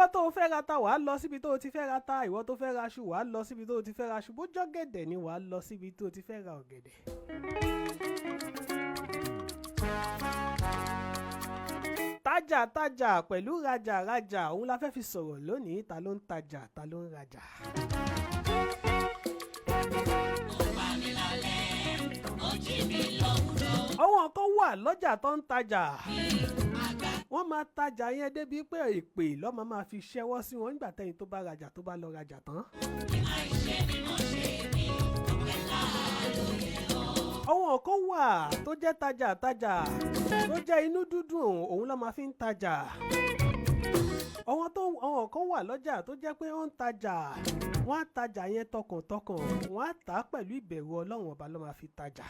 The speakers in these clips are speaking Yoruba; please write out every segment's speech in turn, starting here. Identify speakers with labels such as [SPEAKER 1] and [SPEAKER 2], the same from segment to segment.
[SPEAKER 1] ìwọ tó fẹ́ ra ta wàá lọ síbi tó ti fẹ́ ra ta, ìwọ tó fẹ́ ra aṣu wàá lọ síbi tó ti fẹ́ ra aṣu, bó jọ́gẹ̀dẹ̀ ni wàá lọ síbi tó ti fẹ́ ra ọ̀gẹ̀dẹ̀. Tajà pẹ̀lú rajà òun la fẹ́ fi sọ̀rọ̀ lónìí. Ta ló ń tajà, ta ló ń rajà. Àwọn kan wà lọ́jà tó ń tajà. Wọ́n máa tajà yẹn débi pé èpè lọ́mọ máa fi ṣẹ́wọ́ sí wọn nígbà tẹ́yìn tó bá rajà tó bá lọ rajà tán. Àwọn kan wà tó jẹ́ tajà tó jẹ́ inú dúdùn òun ló máa fi ń tajà. Àwọn kan wà lọ́jà tó jẹ́ pé wọ́n ń tajà, wọ́n á tajà yẹn tọkàntọkàn, wọ́n á tà á pẹ̀lú ìbẹ̀rù Ọlọ́run ọba ló máa fi tajà.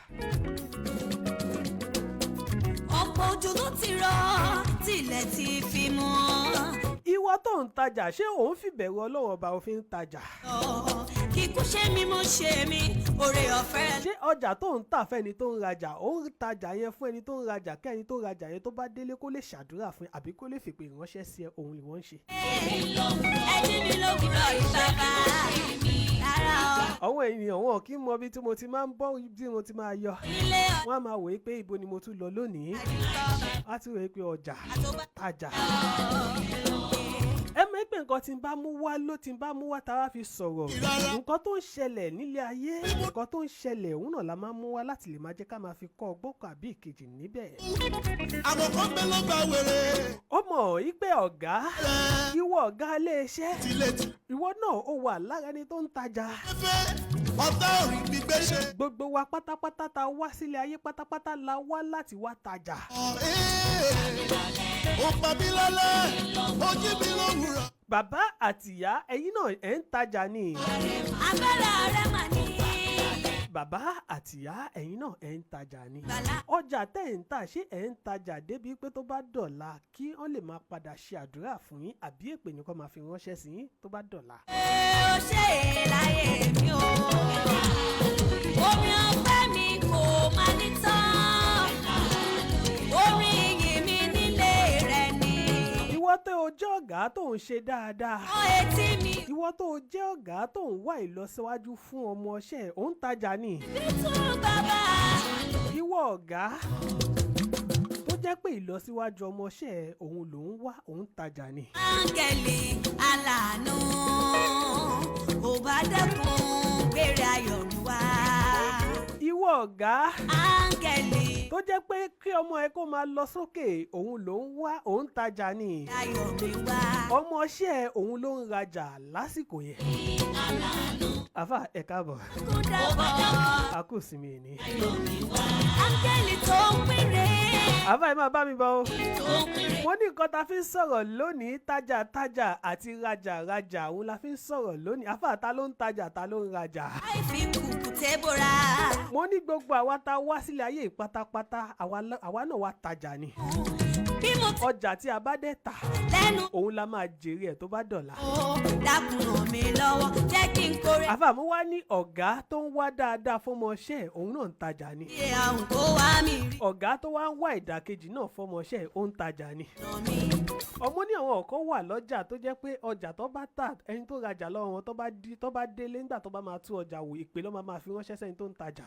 [SPEAKER 2] Ọ̀pọ̀ òjò ló ti rọ̀ tilẹ̀ ti fi mọ́.
[SPEAKER 1] Ìwọ tó ń tajà ṣé òun fi bẹ̀rù Ọlọ́run ọba òfin tajà?
[SPEAKER 2] Kíkú ṣe mi mo ṣe mi oore ọ̀fẹ́.
[SPEAKER 1] Ṣé ọjà tó ń tà fẹ́ni tó ń rajà ó ń tajà yẹn fún ẹni tó ń rajà kẹ́ni tó rajà yẹn tó bá délé kó lè ṣàdúrà fún ẹ àbí kó lè fèpè ránṣẹ́ sí ẹ, òun ni wọ́n ń ṣe.
[SPEAKER 2] Ẹni mi ló gbúdọ̀ ìbàbà rárá o.
[SPEAKER 1] Àwọn ènìyàn wọn kì í mọ ibi tí mo ti máa ń bọ́ tí mo ti máa yọ. Wọ́n á máa wòye pé ibo ni mo tún lọ lónìí. Wọ́n á tún wòye pé ọjà tajà. Ẹ mọ̀ pé nǹkan tí n bá mú wá tá a fi sọ̀rọ̀. Nǹkan tó ń ṣẹlẹ̀ nílé ayé, nǹkan tó ń ṣẹlẹ̀ òun náà la máa mú wá láti lè máa jẹ́ ká máa fi kọ́ ọgbọ́n kan àbí ìkejì níbẹ̀.
[SPEAKER 3] Àwọn kan gbé ló gba wèrè.
[SPEAKER 1] Ó mọ̀ wípé ọ̀gá, ìwọ ọ̀gá iléeṣẹ́, ìwọ náà ó wà lára ẹni tó ń tajà.
[SPEAKER 3] Ọ̀tá òrì gbígbé ṣe.
[SPEAKER 1] Gbogbo wa pátápátá ta wá sílé ayé pátápátá la wá láti wá tajà.
[SPEAKER 3] Ó pa mí lálẹ́, ó jí mi lówùrọ̀.
[SPEAKER 1] Bàbá àtìyá ẹ̀yin náà ẹ̀ ń tajà ni.
[SPEAKER 2] Agbára rẹ̀ mà ní.
[SPEAKER 1] Bàbá àtìyá ẹ̀yin náà ẹ̀ ń tajà ni. Ọjà tẹ́ ń tà ṣé ẹ̀ ń tajà débi pé tó bá dọ̀la kí wọ́n lè máa padà ṣe àdúrà fún yín àbí èpè nìkan máa fi ránṣẹ́ sí yín tó bá dọ̀la.
[SPEAKER 2] Ó ṣe láyé mi o. Omi ọpẹ́ mi kò máa ní tán. Omi ìyìn mi nílé rẹ̀ ni.
[SPEAKER 1] Ìwọ tó o jẹ́ ọ̀gá tó ń ṣe dáadáa.
[SPEAKER 2] Ó etí mi.
[SPEAKER 1] Ìwọ tó o jẹ́ ọ̀gá tó ń wá ìlọsíwájú fún ọmọọṣẹ́ ò ń tajà ni.
[SPEAKER 2] Bítú bàbá.
[SPEAKER 1] Ìwọ ọ̀gá tó jẹ́ pé ìlọsíwájú ọmọọṣẹ́ òun ló ń wá òun tajà ni.
[SPEAKER 2] Áńgẹ̀lì aláàánú ò bá dẹ́kun gbére ayọ̀ mi wá.
[SPEAKER 1] Ìwọ ọ̀gá
[SPEAKER 2] Áńgẹ̀lì
[SPEAKER 1] tó jẹ́ pé kí ọmọ ẹ kó máa lọ sókè òun ló ń wá òun tajà ni.
[SPEAKER 2] ayọ̀ mi wá.
[SPEAKER 1] Ọmọọṣẹ́ òun ló ń rajà lásìkò yẹn. Àfà ẹ káàbọ̀.
[SPEAKER 2] Kó dàbọ̀.
[SPEAKER 1] A kù sí mi ní.
[SPEAKER 2] Áńgẹ̀lì tó ń péré.
[SPEAKER 1] Àfà ẹ máa bá mi bọ̀ o.
[SPEAKER 2] Tó ń péré.
[SPEAKER 1] Wọ́n ní nǹkan ta fi ń sọ̀rọ̀ lónìí tajà àti rajà òun la fi ń sọ̀rọ̀ lónìí. Àfà ta ló ń tajà ta ló ń rajà.
[SPEAKER 2] Àìfi kùkùté bora.
[SPEAKER 1] Mo ní gbogbo àwa tá wá sílé ayé pátápátá àwa náà wá tajà ni.
[SPEAKER 2] Bí mo ti
[SPEAKER 1] Ọjà tí a bá dé tà
[SPEAKER 2] lẹ́nu.
[SPEAKER 1] òun la máa jèrè ẹ̀ tó bá dọ̀la.
[SPEAKER 2] Ó dákun ràn mí lọ́wọ́ jẹ́ kí n kórè.
[SPEAKER 1] Àfà mo wá ní ọ̀gá tó ń wá dáadáa fọmọṣẹ́ òun náà ń tajà ni.
[SPEAKER 2] Ṣé àwọn kó wá mi rí
[SPEAKER 1] Ọ̀gá tó wá ń wá ìdàkejì náà fọmọṣẹ́ ó ń tajà ni.
[SPEAKER 2] ọ̀nà mi?
[SPEAKER 1] Ọmọ ní àwọn kan wà lọ́jà tó jẹ́ pé ọjà tó bá tà ẹni tó rajà lọ́wọ́ wọn tó bá délé nígbà tó bá máa tú ọjà wò ìpè ló máa fi ránṣẹ́ sẹ́ni tó ń tajà.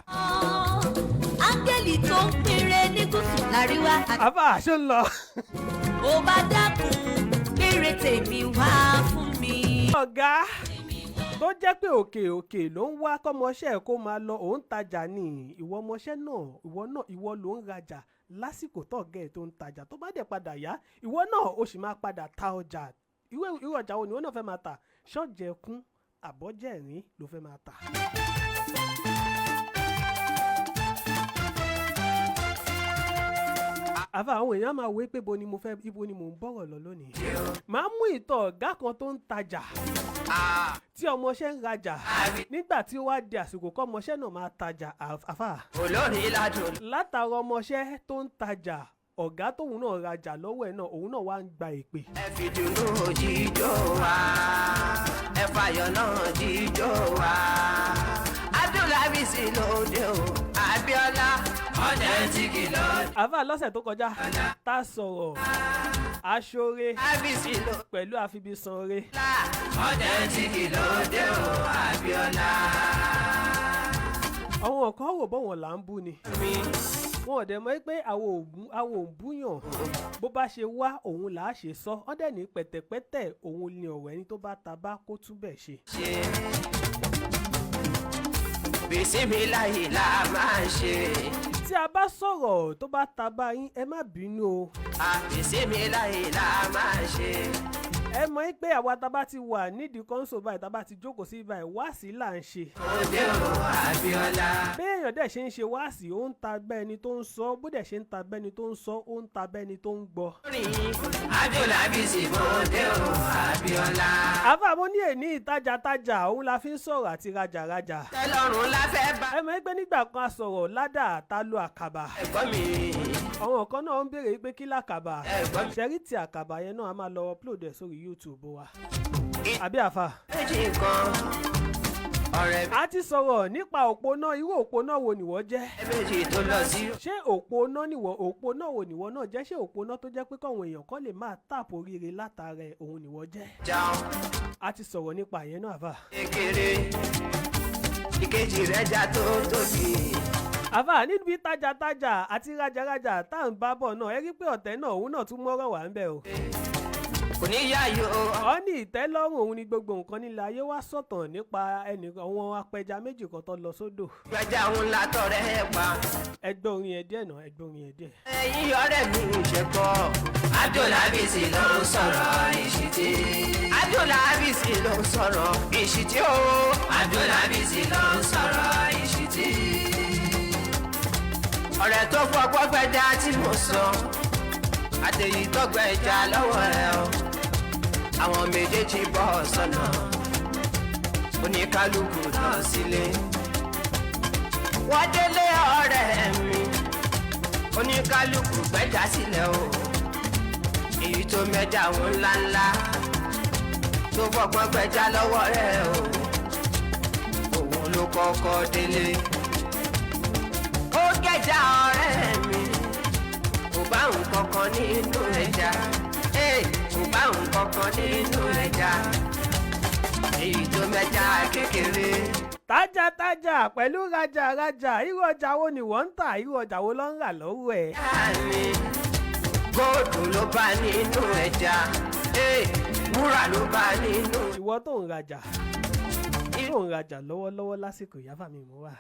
[SPEAKER 2] Áńgẹ̀lì tó ń péré ní gúúsù láríwá.
[SPEAKER 1] Àfà ṣó ń lọ.
[SPEAKER 2] Ó bá dákun péré tèmi wá fún mi.
[SPEAKER 1] Ọ̀gá tó jẹ́ pé òkè ló ń wá kọ́mọṣẹ́ kó máa lọ òun tajà ni. Ìwọ ọmọṣẹ́ náà ìwọ ló ń rajà lásìkò tọ̀gẹ́ tó ń tajà tó bá dẹ̀ padà yá ìwọ náà ó sì máa padà ta ọjà. Irú ọjà wo ni ìwọ náà fẹ́ máa tà? Ṣọ́jẹ̀kún àbọ́jẹ̀rín ló fẹ́ máa tà. Àfà àwọn èèyàn máa wé pé ibo ni mò ń bọ̀rọ̀ lọ lónìí. Màá mú ìtàn ọ̀gá kan tó ń tajà tí ọmọọṣẹ́ ń rajà nígbà tí ó wá di àsìkò kọ́ ọmọọṣẹ́ náà máa tajà. Àfà
[SPEAKER 3] Olórí ládùn.
[SPEAKER 1] látara ọmọọṣẹ́ tó ń tajà ọ̀gá tóun náà rajà lọ́wọ́ ẹ̀ náà òun náà wá ń gba èpè.
[SPEAKER 3] Ẹ fi dùnnú jíjó wa, ẹ fàyọ̀ náà jíjó wa. Abdullahi sí lóde o, Abíọ́lá ọ̀dẹ̀ tí kì lóde.
[SPEAKER 1] Àfà lọ́sẹ̀ tó kọjá tá a sọ̀rọ̀ aṣọre
[SPEAKER 3] Abisi ló
[SPEAKER 1] pẹ̀lú àfibísanre.
[SPEAKER 3] la authentic lóde o Abíọ́lá.
[SPEAKER 1] àwọn kan rò bọ́ wọn là ń bú ni.
[SPEAKER 3] Mi
[SPEAKER 1] wọn ò dẹ̀ mọ̀ pé àwọn ò ń búyàn bó bá ṣe wá òun là á ṣe sọ ọ́ dẹ̀ ní pẹ̀tẹ̀pẹ̀tẹ̀ òun ni ọ̀rọ̀ ẹni tó bá ta bá kó túbẹ̀ ṣe.
[SPEAKER 3] ṣe bisimilahi la máa ṣe.
[SPEAKER 1] tí a bá sọ̀rọ̀ tó bá ta bá yín ẹ má bínú o.
[SPEAKER 3] Bisimilahi la máa ṣe.
[SPEAKER 1] ẹ mọ̀ pé àwa tá bá ti wà nídìí kọ́ńsò báyìí tá bá ti jókòó sí báyìí wáàsí là ń ṣe.
[SPEAKER 3] Òde o Abíọ́lá.
[SPEAKER 1] béèyàn dẹ̀ ṣe ń ṣe wáàsí ó ń ta bẹ́ẹ̀ni tó ń sọ bó dẹ̀ ṣe ń ta bẹ́ẹ̀ni tó ń sọ ó ń ta bẹ́ẹ̀ni tó ń gbọ́.
[SPEAKER 3] Abíọ́lá bisi òde o Abíọ́lá.
[SPEAKER 1] àbá mo ní èní ìtajàtajà òun la fi ń sọ̀rọ̀ àti rajàrajà.
[SPEAKER 3] Tẹ́lọ́rùn la fẹ́ bá.
[SPEAKER 1] ẹ mọ̀ pé nígbà kan a sọ̀rọ̀ ládà tá lo àkàbà.
[SPEAKER 3] Ẹ̀gbọ́n mi.
[SPEAKER 1] àwọn kan náà ń béèrè pé kí làkàbà.
[SPEAKER 3] Ẹ̀gbọ́n mi.
[SPEAKER 1] ṣẹ́rí ti àkàbà yẹn náà a máa lọ upload ẹ̀ sórí YouTube wa. àbí àfà.
[SPEAKER 3] Méjì kan ọ̀rẹ́
[SPEAKER 1] a ti sọ̀rọ̀ nípa òpónà irú òpónà wo nìwọ jẹ́.
[SPEAKER 3] méjì tó lọ sí.
[SPEAKER 1] ṣé òpónà wo nìwọ náà jẹ́ ṣé òpónà tó jẹ́ pé káwọn èèyàn kan lè máa tàpò oríire látara ẹ̀ òun nìwọ jẹ́.
[SPEAKER 3] Jáun
[SPEAKER 1] a ti sọ̀rọ̀ nípa yẹn náà àfà.
[SPEAKER 3] kékeré ìkejì rẹ̀ já tó tóbi.
[SPEAKER 1] àfà níbi tajàtajà àti rajàrajà tá à ń bá bọ̀ náà ẹ rí pé ọ̀tẹ̀ náà òun náà tún mọ́rọ̀ wá ń bẹ̀ o.
[SPEAKER 3] Kò ní yá yo.
[SPEAKER 1] ọ ní ìtẹ́lọ́rùn òun ni gbogbo nǹkan nílẹ̀ ayé wá sọ̀tàn nípa àwọn apẹja méjì kan tó lọ sódò.
[SPEAKER 3] Gbẹ̀jà ń la tọrẹ ẹ pa.
[SPEAKER 1] ẹgbẹ́ orin yẹn díẹ̀ náà ẹgbẹ́ orin yẹn díẹ̀.
[SPEAKER 3] Ẹ̀yin ọ̀rẹ́ mi ń ṣe gbọ́. Adúlábìsì ló ń sọ̀rọ̀ ìṣìtì. Adúlábìsì ló ń sọ̀rọ̀ ìṣìtì o. Adúlábìsì ló ń sọ̀rọ̀ ìṣìtì. Ọ̀rẹ́ tó fọgbọ́ gbẹja tí mo sọ. Àtẹ̀yí tó gbẹja lọ́wọ́ ẹ o. Àwọn méjèèjì bọ́ sọ́nà. Oníkálukú lọ sílé. Wọ́n délé ọ̀rẹ́ mi. Oníkálukú gbẹ́jà sílẹ̀ o. Èyí tó mẹ́jà wọn ńláńlá. Tó fọgbọ́n gbẹ́jà lọ́wọ́ rẹ̀ o. Òun ló kọ́kọ́ délé. Ó gẹ̀jà ọ̀rẹ́ mi. Kò bá nǹkan kan nínú ẹja. Kò bá nǹkan kan nínú ẹja. Èyí tó mẹ́jà kékeré.
[SPEAKER 1] tájàtajà pẹ̀lú rajàrajà irú ọjà wo ni wọ́n ń tà irú ọjà wo ló ń rà lọ́wọ́ ẹ̀.
[SPEAKER 3] Àmì góòdù ló bá nínú ẹja. Wúrà ló bá nínú.
[SPEAKER 1] ìwọ tó ń rajà lọ́wọ́lọ́wọ́ lásìkò ìyáfà mi mú wá.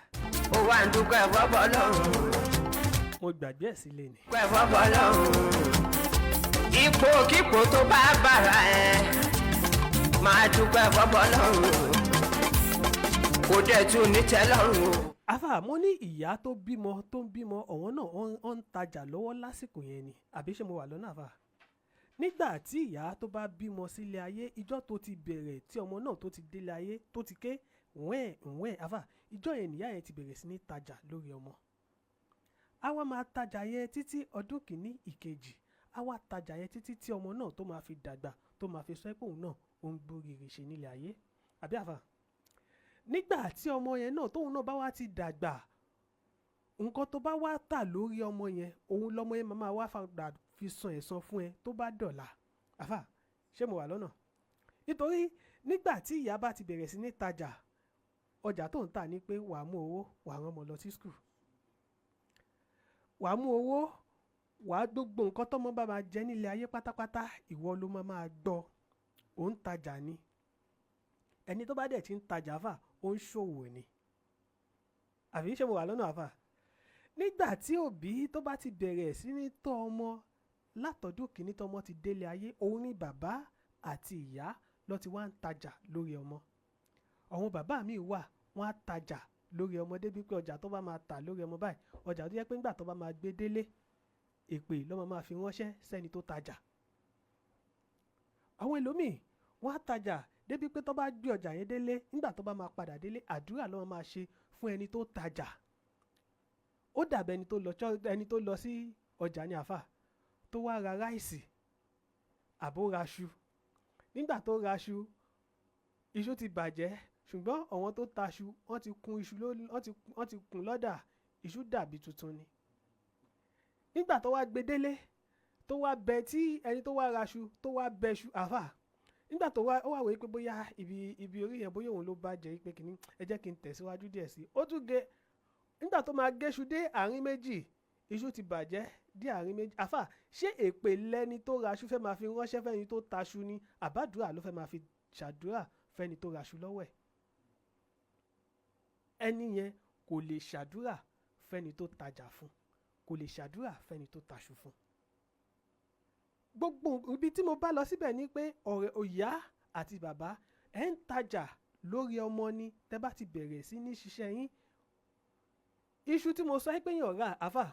[SPEAKER 3] Ó wá ń dúpẹ́ fọ́bọ́ lọ́rùn.
[SPEAKER 1] mo gbàgbé ẹ̀ sílé ni.
[SPEAKER 3] Dúpẹ́ fọ́bọ́ lọ́rùn. Ipòkípò tó bá bára ẹ máa dúpẹ́ fọ́bọ́ lọ́rùn. Kò dẹ̀ tún ní tẹ́lọ́rùn o.
[SPEAKER 1] àfà mo ní ìyá tó ń bímọ ọ̀wọ́n náà ó ń tajà lọ́wọ́ lásìkò yẹn ni àbí ṣé mo wà lọ́nà àfà. nígbà tí ìyá tó bá bímọ sílé ayé ìjọ́ tó ti bẹ̀rẹ̀ tí ọmọ náà tó ti délé ayé tó ti ké wẹ́ẹ̀ àfà ìjọ́ yẹn nìyá yẹn ti bẹ̀rẹ̀ sí ní tajà lórí ọmọ. a wá máa tajà yẹn títí ọdún kìíní ìkejì a wá tajà yẹn títí tí ọmọ náà tó máa fi dàgbà tó máa fi sọ pé òun náà ó ń gbóríire ṣe nílé ayé àbí àfà. nígbà tí ọmọ yẹn náà tóun náà bá wá ti dàgbà nǹkan tó bá wá tà lórí ọmọ yẹn òun lọmọ yẹn máa wá fàgbà fi san ẹ̀san fún ẹ tó bá dọ̀la àfà ṣé mo wà lọ́nà. nítorí nígbà tí ìyá bá ti bẹ̀rẹ̀ sí ní tajà ọjà tó ń tà ní pé wàá mú owó wàá rán ọmọ lọ sí skul wàá mú owó wàá gbogbo nǹkan tọ́mọ bá máa jẹ nílé ayé pátápátá ìwọ ló máa gbọ́ ò ń tajà ni ẹni tó bá dẹ̀ ti ń tajà fà ó ń ṣòwò ni àbí ṣé mo wà lọ́nà àfà. nígbà tí òbí tó bá ti bẹ̀rẹ̀ sí ní tọ́ ọmọ látọ̀dún kìíní tọ́mọ ti délé ayé òun ni bàbá àti ìyá ló ti wá ń tajà lórí ọmọ. àwọn bàbá mi wà wọ́n á tajà lórí ọmọ débi pé ọjà tó bá máa tà lórí ọmọ báyìí ọjà tó yẹ pé nígbà tó bá máa gbé délé èpè ló máa fi ránṣẹ́ sẹ́ni tó tajà. àwọn ẹlòmíì wọ́n á tajà débi pé tó bá gbé ọjà yẹn délé nígbà tó bá máa padà délé àdúrà ló máa ṣe fún ẹni tó tajà. ó dàbẹ̀ ẹni tó lọ sí ọjà ní àfà tó wá ra ráìsì àbó raṣu nígbà tó raṣu iṣu ti bàjẹ́ ṣùgbọ́n àwọn tó taṣu wọ́n ti kun iṣu wọ́n ti kun lọ́dà iṣu dàbí tuntun ni. nígbà tó wá gbé délé tó wá bẹ tí ẹni tó wá raṣu tó wá bẹṣu àfà nígbà tó wá ó wá wòye pé bóyá ibi orí yẹn bóyá òun ló bá jẹ́ pé kìíní ẹ jẹ́ kí n tẹ̀síwájú díẹ̀ sí ó tún gé nígbà tó máa géṣu dé àárín méjì iṣu ti bàjẹ́ dé àárín méjì àfà ṣé èpè lẹni tó raṣu fẹ́ máa fi ránṣẹ́ fẹ́ni tó taṣu ni àbádùrà ló fẹ́ máa fi ṣàdúrà fẹ́ni tó raṣu lọ́wọ́ ẹ̀ ẹni yẹn kò lè ṣàdúrà fẹ́ni tó tajà fún kò lè ṣàdúrà fẹ́ni tó taṣu fún. Gbogbo ibi tí mo bá lọ síbẹ̀ ni pé ọ̀rẹ́ ìyá àti bàbá ẹ̀ ń tajà lórí ọmọ ni tẹ́ bá ti bẹ̀rẹ̀ sí ní ṣiṣẹ́ yín. Iṣu tí mo sọ pé yàn rà àfà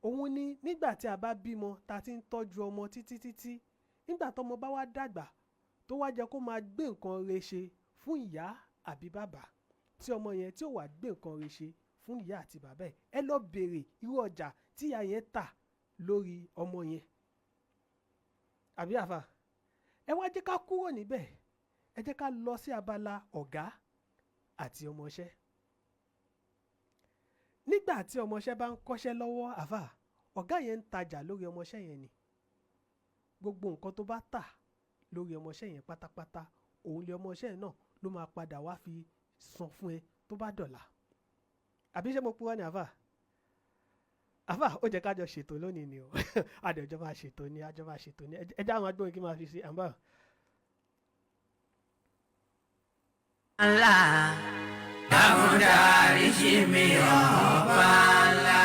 [SPEAKER 1] òun ni nígbà tí a bá bímọ ta ti ń tọ́jú ọmọ títí nígbà tọ́mọ bá wá dàgbà tó wá jẹ́ kó máa gbé nǹkan re ṣe fún ìyá àbí bàbá tí ọmọ yẹn tí ò wá gbé nǹkan re ṣe fún ìyá àti bàbá ẹ lọ béèrè irú ọjà tí ìyá yẹn tà lórí ọmọ yẹn àbí àfà ẹ wá jẹ́ ká kúrò níbẹ̀ ẹ jẹ́ ká lọ sí abala ọ̀gá àti ọmọọṣẹ́. Nígbà tí ọmọọṣẹ́ bá ń kọ́ṣẹ́ lọ́wọ́ àfà ọ̀gá yẹn ń tajà lórí ọmọọṣẹ́ yẹn ni gbogbo nǹkan tó bá tà lórí ọmọọṣẹ́ yẹn pátápátá òun lé ọmọọṣẹ́ yẹn náà ló máa padà wá fi san fún ẹ tó bá dọ̀là àbí ṣé mo purọ́ ni àfà ó jẹ́ kájọ ṣètò lónìí ni o àjọ máa ṣètò ni ẹ já àwọn agbóhùn kí n máa fi ṣe àǹbá.
[SPEAKER 3] ńlá dákúndárí jí mi ọba ńlá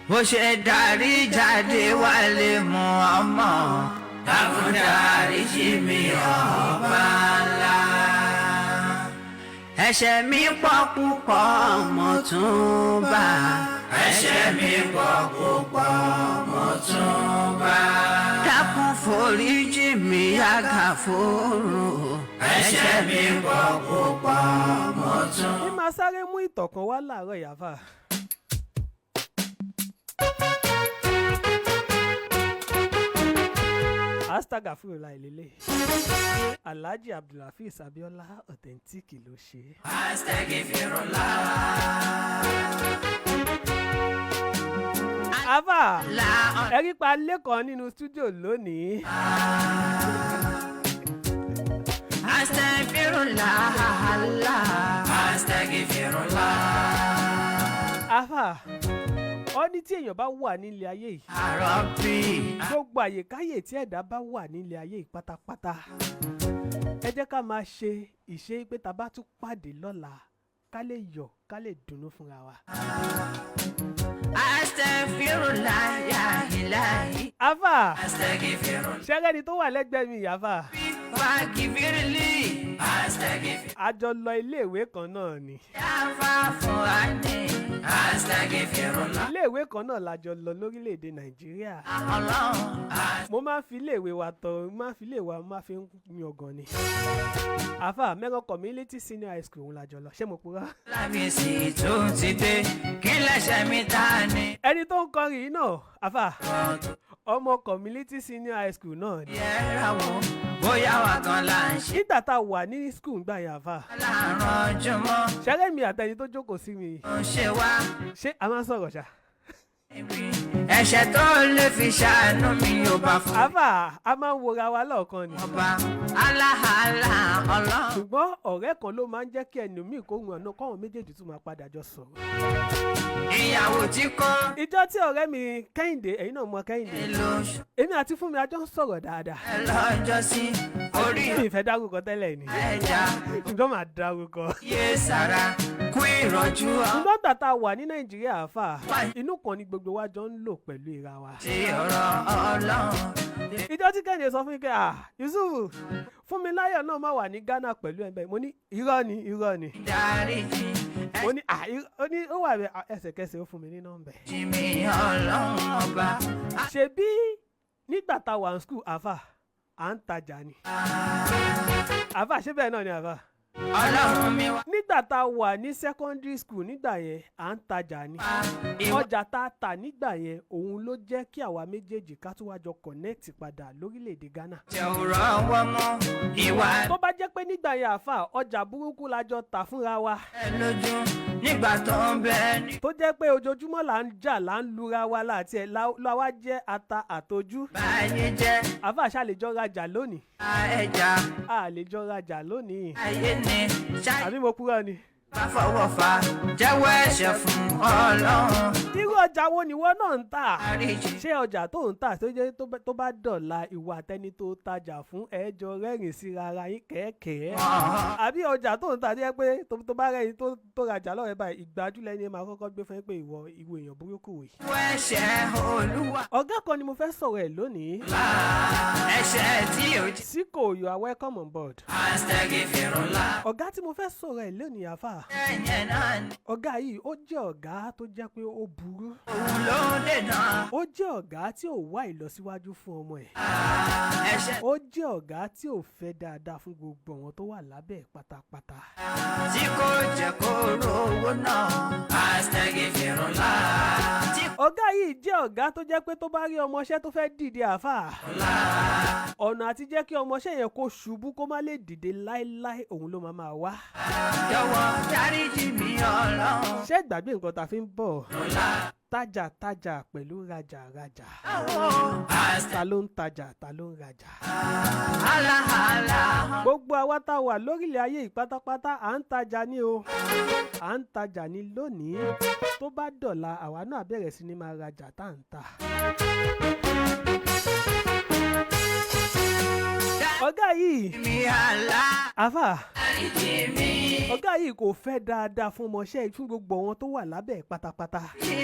[SPEAKER 3] bó ṣe darí jáde wálé mú ọmọ dákúndárí jí mi ọba ńlá ẹ̀ṣẹ̀ mi pọ̀ púpọ̀ mo tún bá ẹ̀ṣẹ̀ mi pọ̀ púpọ̀ mo tún bá dákun foríjì mi Àgàfóró ẹ̀ṣẹ̀ mi pọ̀ púpọ̀ mo tún.
[SPEAKER 1] ní máa sáré mú ìtàn kan wá láàárọ̀ ìyáfà. Astagafuru láìlélẹ̀ Alhaji Abdulhafiz Abiola authentic ló ṣe.
[SPEAKER 3] Astagfirullah.
[SPEAKER 1] Àfà ẹ̀rí pa lẹ́kọ̀ọ́ nínú stúdíò lónìí.
[SPEAKER 3] Astagfirullah. Astagfirullah.
[SPEAKER 1] Àfà ó ní tí èèyàn bá wà nílé ayé yìí
[SPEAKER 3] Àròbí.
[SPEAKER 1] gbogbo àyèkáyè tí ẹ̀dá bá wà nílé ayé yìí pátápátá ẹ jẹ́ ká máa ṣe ìṣe pé ta bá tún pàdé lọ́la ká lè yọ̀ ká lè dùnnú fúnra wa.
[SPEAKER 3] Astagfirullah ya ilahi.
[SPEAKER 1] Àfà
[SPEAKER 3] Astagfirullah.
[SPEAKER 1] ṣẹ́gẹ́ni tó wà lẹ́gbẹ̀ẹ́ mi Àfà
[SPEAKER 3] Fagifirili. Astagfirullah.
[SPEAKER 1] àjọ lọ iléèwé kan náà ni
[SPEAKER 3] Yàfa fún àní. Astagfirullah.
[SPEAKER 1] iléèwé kan náà la jọ lọ lórílẹ̀‐èdè Nàìjíríà.
[SPEAKER 3] Ọlọ́run.
[SPEAKER 1] Mo máa ń fi iléèwé wa tọ́ máa ń fi iléèwé wa máa fi ń yangàn ni. Àfà Mẹ́ran Community Senior High School òun la jọ lọ ṣé mo purọ́.
[SPEAKER 3] Lábíyèsí tó ti dé kí lẹ́sẹ̀ mi ta ni.
[SPEAKER 1] ẹni tó ń kọrin yìí náà Àfà ọmọ Community Senior High School náà ni.
[SPEAKER 3] Yẹ́ra wo bóyá wà gan la ń ṣe.
[SPEAKER 1] nígbà tá a wà ní school gbà yẹn Àfà
[SPEAKER 3] Láàárọ̀ ojúmọ́
[SPEAKER 1] ṣẹ́rẹ́ mi àtẹni tó jókòó sí mi
[SPEAKER 3] ó ṣe wá.
[SPEAKER 1] ṣé a máa ń sọ̀rọ̀ ṣá.
[SPEAKER 3] Ẹ̀ṣẹ̀ tó lè fi ṣàánú mi ò bá fún.
[SPEAKER 1] Àfà a máa ń wora wa lọ́ọ̀kan ni.
[SPEAKER 3] Ọba aláhàlà Ọlọ́run.
[SPEAKER 1] ṣùgbọ́n ọ̀rẹ́ kan ló máa ń jẹ́ kí ẹlòmíì kó rùn ọ̀nà kọ́wọn méjèèjì tún máa padà jọ sọ̀rọ̀.
[SPEAKER 3] Ìyàwó tí kò
[SPEAKER 1] ìjọ tí ọ̀rẹ́ mi Kẹ́hìndé ẹ̀yin náà mọ Kẹ́hìndé
[SPEAKER 3] èlò
[SPEAKER 1] èmi àti Fúnmi a jọ ń sọ̀rọ̀ dáadáa.
[SPEAKER 3] lọ́jọ́ sí orí
[SPEAKER 1] mi ìfẹ́ dárúkọ tẹ́lẹ̀ ni
[SPEAKER 3] ẹja
[SPEAKER 1] ṣùgbọ́n máa dárúkọ.
[SPEAKER 3] yé sára kú ìrọ̀jú ọ.
[SPEAKER 1] ṣùgbọ́n tàtà wà ní Nàìjíríà Àfà inú kan ni gbogbo wa jọ ń lò pẹ̀lú ìra wa.
[SPEAKER 3] Ti ọ̀rọ̀ Ọlọ́run.
[SPEAKER 1] ìjọ tí Kẹ́hìndé sọ fún mi pé Yusuf Fúnmiláyọ̀ náà máa wà ní Ghana pẹ̀lú ẹ̀bẹ̀ mo ní irọ́ ni
[SPEAKER 3] Dáríjì
[SPEAKER 1] mo ní ó ní ó wà bẹ ẹsẹ̀kẹsẹ̀ ó fún mi ní nọ́mbẹ̀.
[SPEAKER 3] ẹ̀jìmí Ọlọ́run ọba.
[SPEAKER 1] ṣebí nígbà tá a wà ní skul Àfà à ń tajà ni Àfà ṣé bẹ́ẹ̀ náà ni Àfà.
[SPEAKER 3] Ọlọ́run mi wá.
[SPEAKER 1] nígbà tá a wà ní secondary school nígbà yẹn à ń tajà ni ọjà tá a tà nígbà yẹn òun ló jẹ́ kí àwa méjèèjì ká tún wá jọ connect padà lórílẹ̀‐èdè Ghana.
[SPEAKER 3] Jẹ́ òrọ̀ ọwọ́ mọ́ ìwà.
[SPEAKER 1] tó bá jẹ́ pé pé nígbà yẹn àfà ọjà burúkú la jọ tà fúnra wa.
[SPEAKER 3] lójú nígbà tó ń bẹ ní.
[SPEAKER 1] tó jẹ́ pé ojoojúmọ́ là ń jà là ń lura wa láti ẹ̀ la wá jẹ́ ata àtojú.
[SPEAKER 3] báyé jẹ́.
[SPEAKER 1] àfà ṣá lè jọ rajà lónìí.
[SPEAKER 3] ẹja.
[SPEAKER 1] a lè jọ rajà lónìí.
[SPEAKER 3] ayé ni.
[SPEAKER 1] àbí mo kúrò ni.
[SPEAKER 3] bá fọwọ́ fa jẹ́wọ́ ẹ̀ṣẹ̀ fún Ọlọ́run.
[SPEAKER 1] irú ọjà wo ni wọ́n náà ń tà? ṣé ọjà tó ń tà tó jẹ́ tó bá dọ̀la ìwà àtẹni tó tajà fún ẹjọ́ rẹ́rìn sí rárá yín kẹ̀kẹ́? àbí ọjà tó ń tà tó jẹ́ pé tó bá rẹ́yìn tó rajà lọ́rẹ́ báyìí ìgbájúlẹ̀ ni máa kọ́kọ́ gbé fún pé ìwọ èèyàn burúkú wì.
[SPEAKER 3] ẹ̀ṣẹ̀ Olúwa.
[SPEAKER 1] ọ̀gá kan ni mo fẹ́ sọ̀rọ̀ ẹ̀ lónìí.
[SPEAKER 3] ẹ̀ṣẹ̀ tí o jí.
[SPEAKER 1] Síkò, you are welcome on board. ọ̀gá tí mo fẹ́ sọ̀rọ̀ ẹ̀ lónìí àfà. ọ̀gá yìí ó jẹ́ ọ̀gá tó jẹ́ pé ó burú.
[SPEAKER 3] òun ló dènà.
[SPEAKER 1] ó jẹ́ ọ̀gá tí ò wá ìlọsíwájú fún ọmọ ẹ̀. ó jẹ́ ọ̀gá tí ò fẹ́ dáadáa fún gbogbo àwọn tó wà lábẹ́ ẹ̀ pátápátá.
[SPEAKER 3] tí kò jẹ́ kó rówó náà.
[SPEAKER 1] ọ̀gá yìí jẹ́ ọ̀gá tó jẹ́ pé tó bá rí ọmọọṣẹ́ tó fẹ́ dìde àfà. ọ̀nà àti jẹ́ kí ọmọọṣẹ́ yẹn kó ṣubú kó má lè dìde láéláé òun ló máa wá.
[SPEAKER 3] jọ̀wọ́ dáríjì mi Ọlọ́run.
[SPEAKER 1] ṣé ìgbàgbé nǹkan tá a fi ń bọ̀? tajà pẹ̀lú rajà. ta ló ń tajà ta ló ń rajà. gbogbo àwa tá a wà lórílẹ̀ ayé yìí pátápátá à ń tajà ní o. à ń tajà ní lónìí. tó bá dọ̀la àwa náà bẹ̀rẹ̀ sí ní máa rajà tá à ń tà. ọ̀gá yìí àfà ọ̀gá yìí kò fẹ́ dáadáa fún ọmọọṣẹ́ fún gbogbo wọn tó wà lábẹ́ pátápátá.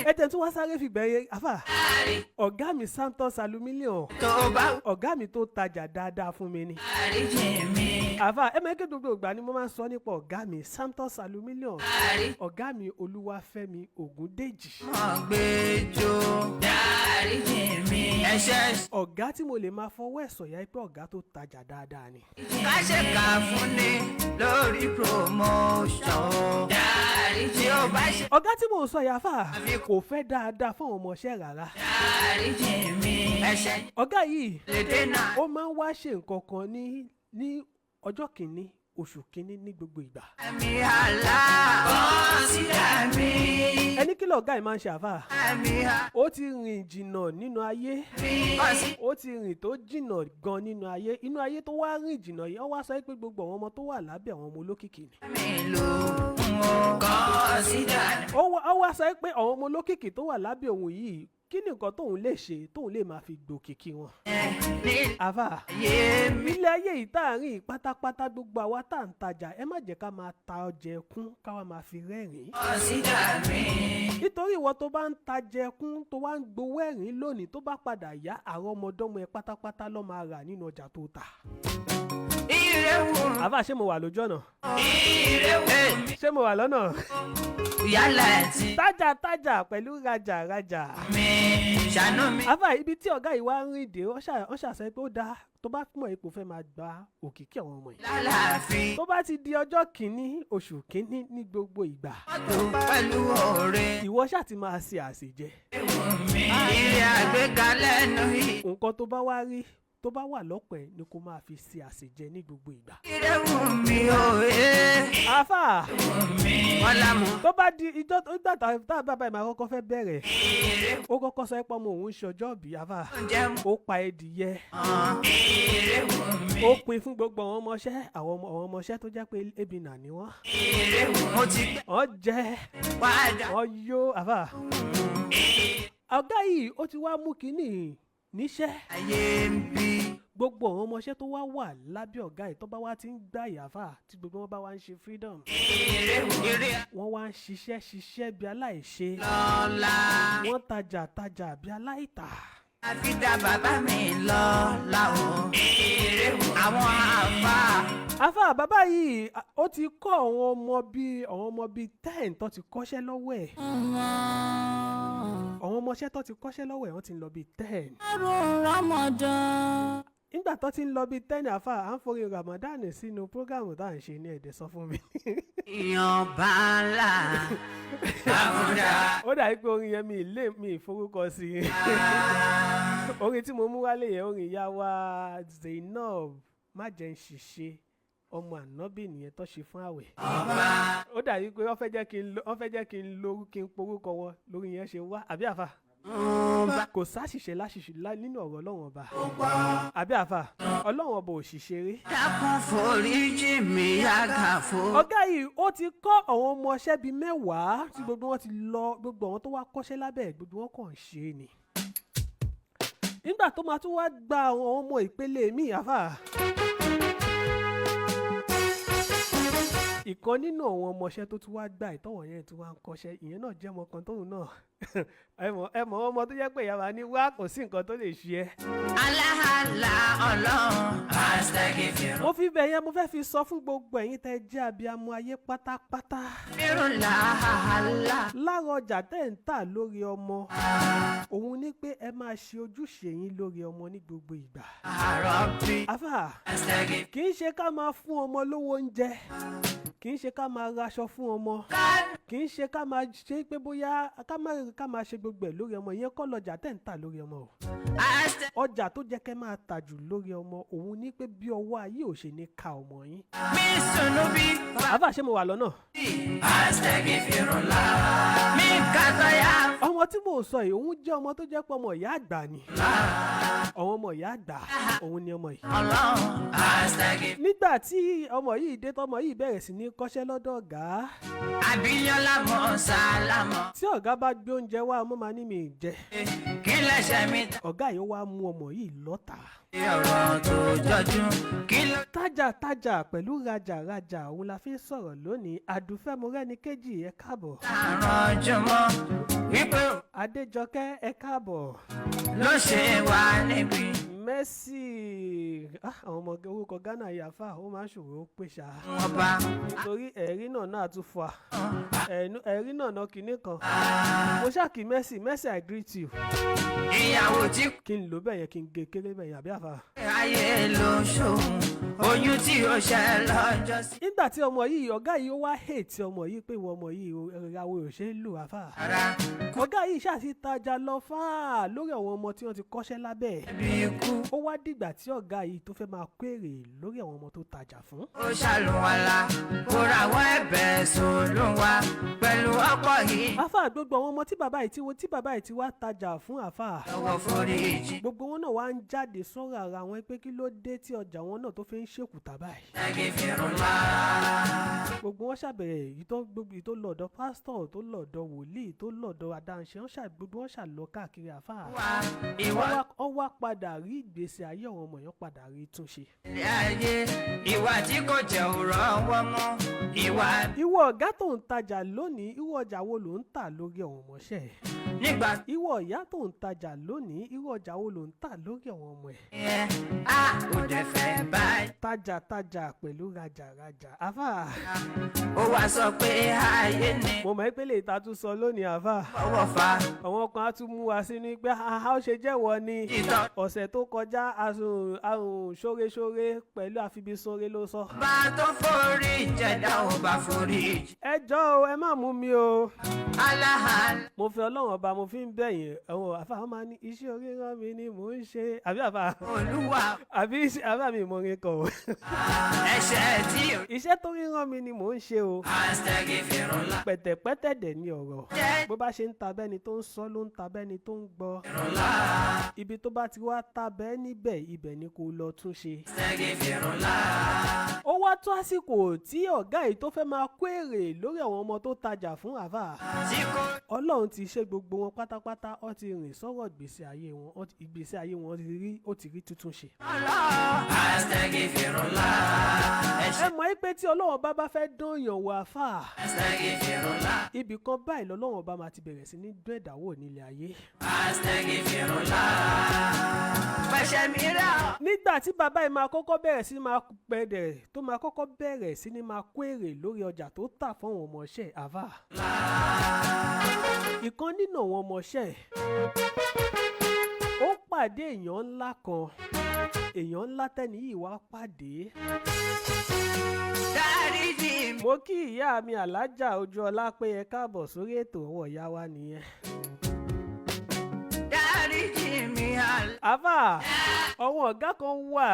[SPEAKER 1] ẹ tẹ̀ tí wọ́n sáré fi bẹ̀rẹ̀ àfà. ọ̀gá mi Santos Aluminium ọ̀gá mi tó tajà dáadáa fún mi ni. àfà ẹ mẹ́kẹ́ gbogbo ìgbà ni mo máa ń sọ nípa ọ̀gá mi Santos Aluminium ọ̀gá mi Olúwafẹ́mi Ògúndèjì. ọ̀gá tí mo lè máa fọwọ́ ẹ̀ sọ̀yà pé ọ̀gá tó tajà dáadáa ni.
[SPEAKER 3] ká ṣe kà fún ni lórí promotion. tí ó bá ṣe.
[SPEAKER 1] ọ̀gá tí mò ń sọ yàfà kò fẹ́ dáadáa fún àwọn ọmọọṣẹ́ rárá. ọ̀gá yìí ó máa ń wá ṣe nǹkan kan ní ọjọ́ kìíní oṣù kìíní ní gbogbo ìgbà. ẹni kí lọ̀gá yìí máa ń ṣe àfà. ó ti rìn jìnnà nínú ayé. ó ti rìn tó jìnnà gan nínú ayé. inú ayé tó wá rìn jìnnà yìí ó wá sọ pé gbogbo àwọn ọmọ tó wà lábẹ́ àwọn ọmọ olókìkí ni. ó wá sọ pé àwọn ọmọ olókìkí tó wà lábẹ́ òun yìí kí ni nǹkan tóun lè ṣe tóun lè máa fi gbòkìkí wọn. àfà ilé ayé yìí tá à ń rìn pátápátá gbogbo àwa tá à ń tajà ẹ má jẹ́ ká máa ta ọjà ẹkún káwa máa fi rẹ́rìn. nítorí ìwọ tó bá ń tajà ẹkún tó wá ń gbowó ẹ̀rín lónìí tó bá padà yá àwọn ọmọdọ́mọ ẹ pátápátá ló máa rà nínú ọjà tó tà. àfà ṣé mo wà lójú ọ̀nà? ṣé mo wà lọ́nà?
[SPEAKER 3] yálà ẹtì.
[SPEAKER 1] tajà pẹ̀lú rajà.
[SPEAKER 3] ṣàánú mi.
[SPEAKER 1] àfà ibi tí ọ̀gá yìí wá ń rìn dé ó ṣàṣẹ pé ó dáa tó bá mọ̀ ipò fẹ́ máa gba òkìkí àwọn ọmọ yìí.
[SPEAKER 3] lálàáfíà.
[SPEAKER 1] tó bá ti di ọjọ́ kìíní oṣù kìíní ní gbogbo ìgbà.
[SPEAKER 3] pẹ̀lú ọ̀rẹ́.
[SPEAKER 1] ìwọ ṣáà ti máa ṣe àṣejẹ.
[SPEAKER 3] ilé àgbéga lẹ́nu yìí.
[SPEAKER 1] nǹkan tó bá wá rí tó bá wà lọ́pọ̀ ẹ̀ ni kó máa fi ṣe àṣejẹ ní gbogbo ìgbà.
[SPEAKER 3] ìrẹ́wọ̀n mi ò ẹ́.
[SPEAKER 1] àfà
[SPEAKER 3] wọ́n lámú.
[SPEAKER 1] tó bá di ìgbà tá bàbá ẹ̀ máa kọ́kọ́ fẹ́ bẹ̀rẹ̀ ó kọ́kọ́ sọ pé ọmọ òun ń ṣọjọ́ bí àfà ó pa ẹdìyẹ ó pin fún gbogbo àwọn ọmọọṣẹ́ àwọn ọmọọṣẹ́ tó jẹ́ pé ebi nà ni wọ́n. wọ́n jẹ́ wọ́n yó àfà. ọ̀gá yìí ó ti wá mú kínní níṣẹ́.
[SPEAKER 3] ayé ń bí.
[SPEAKER 1] gbogbo àwọn ọmọọṣẹ́ tó wà lábẹ́ ọ̀gá yìí tó bá wá ti ń gbà yàfà tí gbogbo wọn bá wá ń ṣe freedom. wọ́n wá ń ṣiṣẹ́ bí aláìṣe.
[SPEAKER 3] lọ́la.
[SPEAKER 1] wọ́n tajà bí aláìtà.
[SPEAKER 3] àfi dá bàbá mi lọ́la o. àwọn
[SPEAKER 1] àfà bàbá yìí ó ti kọ́ àwọn ọmọ bíi 10 tó ti kọ́ṣẹ́ lọ́wọ́ ẹ̀. àwọn ọmọọṣẹ́ tó ti kọ́ṣẹ́ lọ́wọ́ ẹ̀ wọ́n ti ń lọ bíi 10. nígbà tó ti ń lọ bíi 10 àfà à ń forí Ramadan sínú prógámù tá à ń ṣe ní ẹ̀dẹ̀ sọ fún mi.
[SPEAKER 3] ìyàn bàálà àbúdá.
[SPEAKER 1] ó dàbí pé orin yẹn mi ìforúkọ sí i. orin tí mo mú wálé yẹn orin ìyá wa Zainab má jẹ́ ń ṣiṣẹ́ ọmọ ànábì nìyẹn tó ṣe fún àwẹ̀. Ó dàbí pé wọ́n fẹ́ jẹ́ kí n porúkọ wọn lórí yẹn ṣe wá àbí àfà. Kò sáṣìṣe nínú ọ̀rọ̀ Ọlọ́run ọba àbí àfà. Ọlọ́run ọba ò ṣìṣeré.
[SPEAKER 3] dákun foríjì mi àgàfo.
[SPEAKER 1] Ọ̀gá yìí ó ti kọ́ àwọn ọmọọṣẹ́ bíi 10 tí gbogbo wọn ti lọ, gbogbo àwọn tó wá kọ́ṣẹ́ lábẹ́ gbogbo wọn kàn ń ṣe ni. Nígbà tó máa tún wá gba àwọn ọmọ ìpele míì àfà. Ìkan nínú àwọn ọmọọṣẹ́ tó tún wá gbà ìtọ́wọ̀ yẹn tí wọ́n ń kọ́ṣẹ́ ìyẹn náà jẹ́ ọmọ kan tóun náà ẹ mọ̀ ọmọ tó jẹ́ pé ìyá wa ní wá kò sí nǹkan tó lè ṣe ẹ́.
[SPEAKER 3] aláhàlà ọlọ́run àṣẹ̀gẹ̀fẹ̀rún.
[SPEAKER 1] Mo fi bẹ̀ yẹn mo fẹ́ fi sọ fún gbogbo ẹ̀yin tẹ́ jẹ́ abiyamọ ayé pátápátá.
[SPEAKER 3] fírùlà àhàlà.
[SPEAKER 1] Lára ọjà tẹ́ ń tà lórí ọmọ òun ní pé ẹ máa ṣe ojúṣe yín lórí ọmọ ní gbogbo ìgbà.
[SPEAKER 3] àròbí
[SPEAKER 1] Àfà
[SPEAKER 3] àṣẹ̀gẹ̀.
[SPEAKER 1] kì í ṣe ká máa fún ọmọ lówó oúnjẹ, kì í ṣe ká máa raṣọ fún ọmọ, kì í ṣe ká máa ṣe pé bóyá ká máa ṣe gbogbo ẹ̀ lórí ọmọ. Ìyẹn kọ́ lọ́jà tẹ́ ń tà lórí ọmọ o. Ọjà tó jẹ́ kẹ́ máa tà jù lórí ọmọ òun ní pé bí ọwọ́ ayé ò ṣe ní ka ọmọ yín.
[SPEAKER 3] mi sùnú bí.
[SPEAKER 1] Àfà ṣé mo wà lọ́nà?
[SPEAKER 3] àṣẹ̀gẹ̀fẹ̀rún la. mi kàtọ́yà.
[SPEAKER 1] Ọmọ tí mò ń sọ yìí òun jẹ́ ọmọ tó jẹ́ pé ọmọ ìyá àgbà ni. Àwọn ọmọ ìyá àgbà òun ni ọmọ yìí.
[SPEAKER 3] ọlọ́run àṣẹ̀gẹ̀.
[SPEAKER 1] Nígbà tí ọmọ yìí dé tọmọ yìí bẹ̀rẹ̀ sí ní kọ́ṣẹ́ lọ́dọ̀ ọ̀gá.
[SPEAKER 3] àbíyànlá mọ̀ sálámọ̀.
[SPEAKER 1] Tí ọ̀gá bá gbé oúnjẹ wá ọmọ máa ní mi ì jẹ.
[SPEAKER 3] kí lẹ́sẹ̀ mi tán.
[SPEAKER 1] Ọ̀gá yìí wá mú ọmọ yìí lọ́tà.
[SPEAKER 3] ọ̀rọ̀ tó jọjú. kí ló.
[SPEAKER 1] Tájà pẹ̀lú rajà òun la fi ń sọ̀rọ̀ lónìí. Àdùfẹ́ Mọ́rẹ́níkejì ẹ káàbọ̀.
[SPEAKER 3] àrùn jùmọ̀ wípé
[SPEAKER 1] Adéjọkẹ́ ẹ káàbọ̀.
[SPEAKER 3] ló ṣe wà níbi.
[SPEAKER 1] Messi àwọn ọmọ orúkọ Ghana yàfà ó máa ń ṣòro pé ṣá.
[SPEAKER 3] ọba.
[SPEAKER 1] Torí ẹ̀rí náà tún fà. Ẹ̀rí náà kinní kan. Mo ṣáàkì Messi I greet you.
[SPEAKER 3] ìyàwó tí
[SPEAKER 1] Kí n lò bẹ́ẹ̀ yẹn kí n gé kéré bẹ́ẹ̀ yẹn àbí àfà.
[SPEAKER 3] ayé ló ṣòun oyún tí ó ṣe lọ́jọ́ sí.
[SPEAKER 1] Nígbà tí ọmọ yìí ọ̀gá yìí ó wá hate ọmọ yìí pé ìwọ ọmọ yìí ìràwọ̀ ò ṣe é lò àfà.
[SPEAKER 3] ara
[SPEAKER 1] Ọ̀gá yìí ṣáàtì tajà lọ fà lórí àwọn ọmọ tí wọ́n ti kọ́ṣẹ́ lábẹ́.
[SPEAKER 3] bí ikú.
[SPEAKER 1] Ó wá dìgbà tí ọ̀gá yìí tó fẹ́ máa kó èrè lórí àwọn ọmọ tó tajà fún.
[SPEAKER 3] ó ṣàlùwàlà kó rawọ́ ẹ̀bẹ̀ sólùwà pẹ̀lú ọkọ̀ yìí.
[SPEAKER 1] Àfà gbogbo àwọn ọmọ tí bàbá yìí ti wá tajà fún àfà.
[SPEAKER 3] lọ́wọ́ foríjì.
[SPEAKER 1] Gbogbo wọn náà wá ń jáde sọ́rọ̀ ara wọn pé kí ló dé tí ọjà wọn náà tó fi ń ṣèkùtà báyìí.
[SPEAKER 3] àṣẹ̀gẹ̀fẹ̀rún la.
[SPEAKER 1] Gbogbo wọn ṣàbẹ̀rẹ̀ èyí tó lọ́dọ̀ pásítọ̀ tó lọ́dọ̀ wòlíì tó lọ́dọ̀ adáǹṣe gbogbo wọn ṣàlọ́ káàkiri àfà.
[SPEAKER 3] ìwà
[SPEAKER 1] Ó wá padà rí ìgbésí ayé àwọn ọmọ yẹn padà rí túnṣe.
[SPEAKER 3] ilé ayé ìwà tí kò jẹ́ òrọ̀ wọn mọ́ ìwà.
[SPEAKER 1] Ìwọ ọ̀gá tó ń tajà lónìí irú ọjà wo ló ń tà lórí àwọn ọmọọṣẹ́ ẹ̀?
[SPEAKER 3] nígbà
[SPEAKER 1] Ìwọ ìyá tó ń tajà lónìí irú ọjà wo ló ń tà lórí àwọn ọmọ ẹ̀?
[SPEAKER 3] yẹn a ò dẹ̀ fẹ́ báyìí.
[SPEAKER 1] Tajà pẹ̀lú rajà àfà.
[SPEAKER 3] ó wá sọ pé ayé ni.
[SPEAKER 1] Mo mọ̀ pé lè ta tún sọ lónìí àfà.
[SPEAKER 3] ọwọ́ fa.
[SPEAKER 1] Àwọn kan á tún mú wa sínú pé a ó ṣe jẹ́wọ́ ni
[SPEAKER 3] ìtọ́.
[SPEAKER 1] ọ̀sẹ̀ tó kọjá àrùn ṣóreṣóre pẹ̀lú àfibisóre ló sọ.
[SPEAKER 3] bá tó forí jẹ̀dá ò bá forí.
[SPEAKER 1] Ẹ jọ̀ọ́ o ẹ má mú mi o.
[SPEAKER 3] aláhàlà.
[SPEAKER 1] Mo fi Ọlọ́run ọba mo fi ń bẹ̀yìn ẹ̀wọ̀n àfà wọn máa ní iṣẹ́ oríran mi ni mò ń ṣe àbí àfà
[SPEAKER 3] olúwa.
[SPEAKER 1] àbí àfà mi mọ̀ orin kan o.
[SPEAKER 3] ẹ̀ṣẹ̀ tí ò.
[SPEAKER 1] Iṣẹ́ tó ríran mi ni mò ń ṣe o.
[SPEAKER 3] àṣẹ̀gẹ̀fẹ̀rún la.
[SPEAKER 1] Pẹ̀tẹ̀pẹ́tẹ̀ dẹ̀ ni ọ̀rọ̀.
[SPEAKER 3] jẹ́
[SPEAKER 1] Bó bá ṣe ń ta bẹ́ni tó ń sọ ló ń ta bẹ́ni tó ń gbọ́.
[SPEAKER 3] ìrún la.
[SPEAKER 1] Ibi tó bá ti wá ta bẹ́ẹ̀ níbẹ̀ ibẹ̀ ni kò lọ tún ṣe.
[SPEAKER 3] àṣẹ̀gẹ̀fẹ̀rún la.
[SPEAKER 1] Ó wá tó àsìkò tí ọ̀gá yìí tó fẹ́ máa kó èrè lórí àwọn ọmọ tó tajà fún àfà.
[SPEAKER 3] tí kò.
[SPEAKER 1] Ọlọ́run ti ṣe gbogbo wọn pátápátá ó ti rìn sọ́rọ̀ ìgbésí ayé wọn ó ti rí tuntun ṣe.
[SPEAKER 3] àṣẹ̀gẹ̀fẹ̀rún la.
[SPEAKER 1] Ẹ mọ̀ pé tí Ọlọ́run bá fẹ́ dán yàn wò àfà.
[SPEAKER 3] àṣẹ̀gẹ̀fẹ̀rún la.
[SPEAKER 1] Ibì kan báyìí lọ́lọ́run bá máa ti bẹ̀rẹ̀ sí ní dún ẹ̀dá wò nílé ayé.
[SPEAKER 3] àṣẹ̀gẹ̀fẹ̀rún la. pẹ̀ṣẹ̀ mìíràn.
[SPEAKER 1] Nígbà tí bàbá yìí máa kọ́kọ́ bẹ̀rẹ̀ sí ní máa pẹ̀dẹ̀ tó máa kọ́kọ́ bẹ̀rẹ̀ sí ní máa kó èrè lórí ọjà tó tà fún àwọn ọmọọṣẹ́ àfà. Ìkan nínú àwọn ọmọọṣẹ́ ó pàdé èèyàn ńlá kan. Èèyàn ńlá tẹ́ni yìí wá pàdé.
[SPEAKER 3] dáríjì mi.
[SPEAKER 1] Mo kí ìyá mi Alájà Ojúọlá pé ẹ káàbọ̀ sórí ètò ọwọ́ ìyá wa nìyẹn.
[SPEAKER 3] dáríjì mi.
[SPEAKER 1] àfà àwọn ọ̀gá kan wà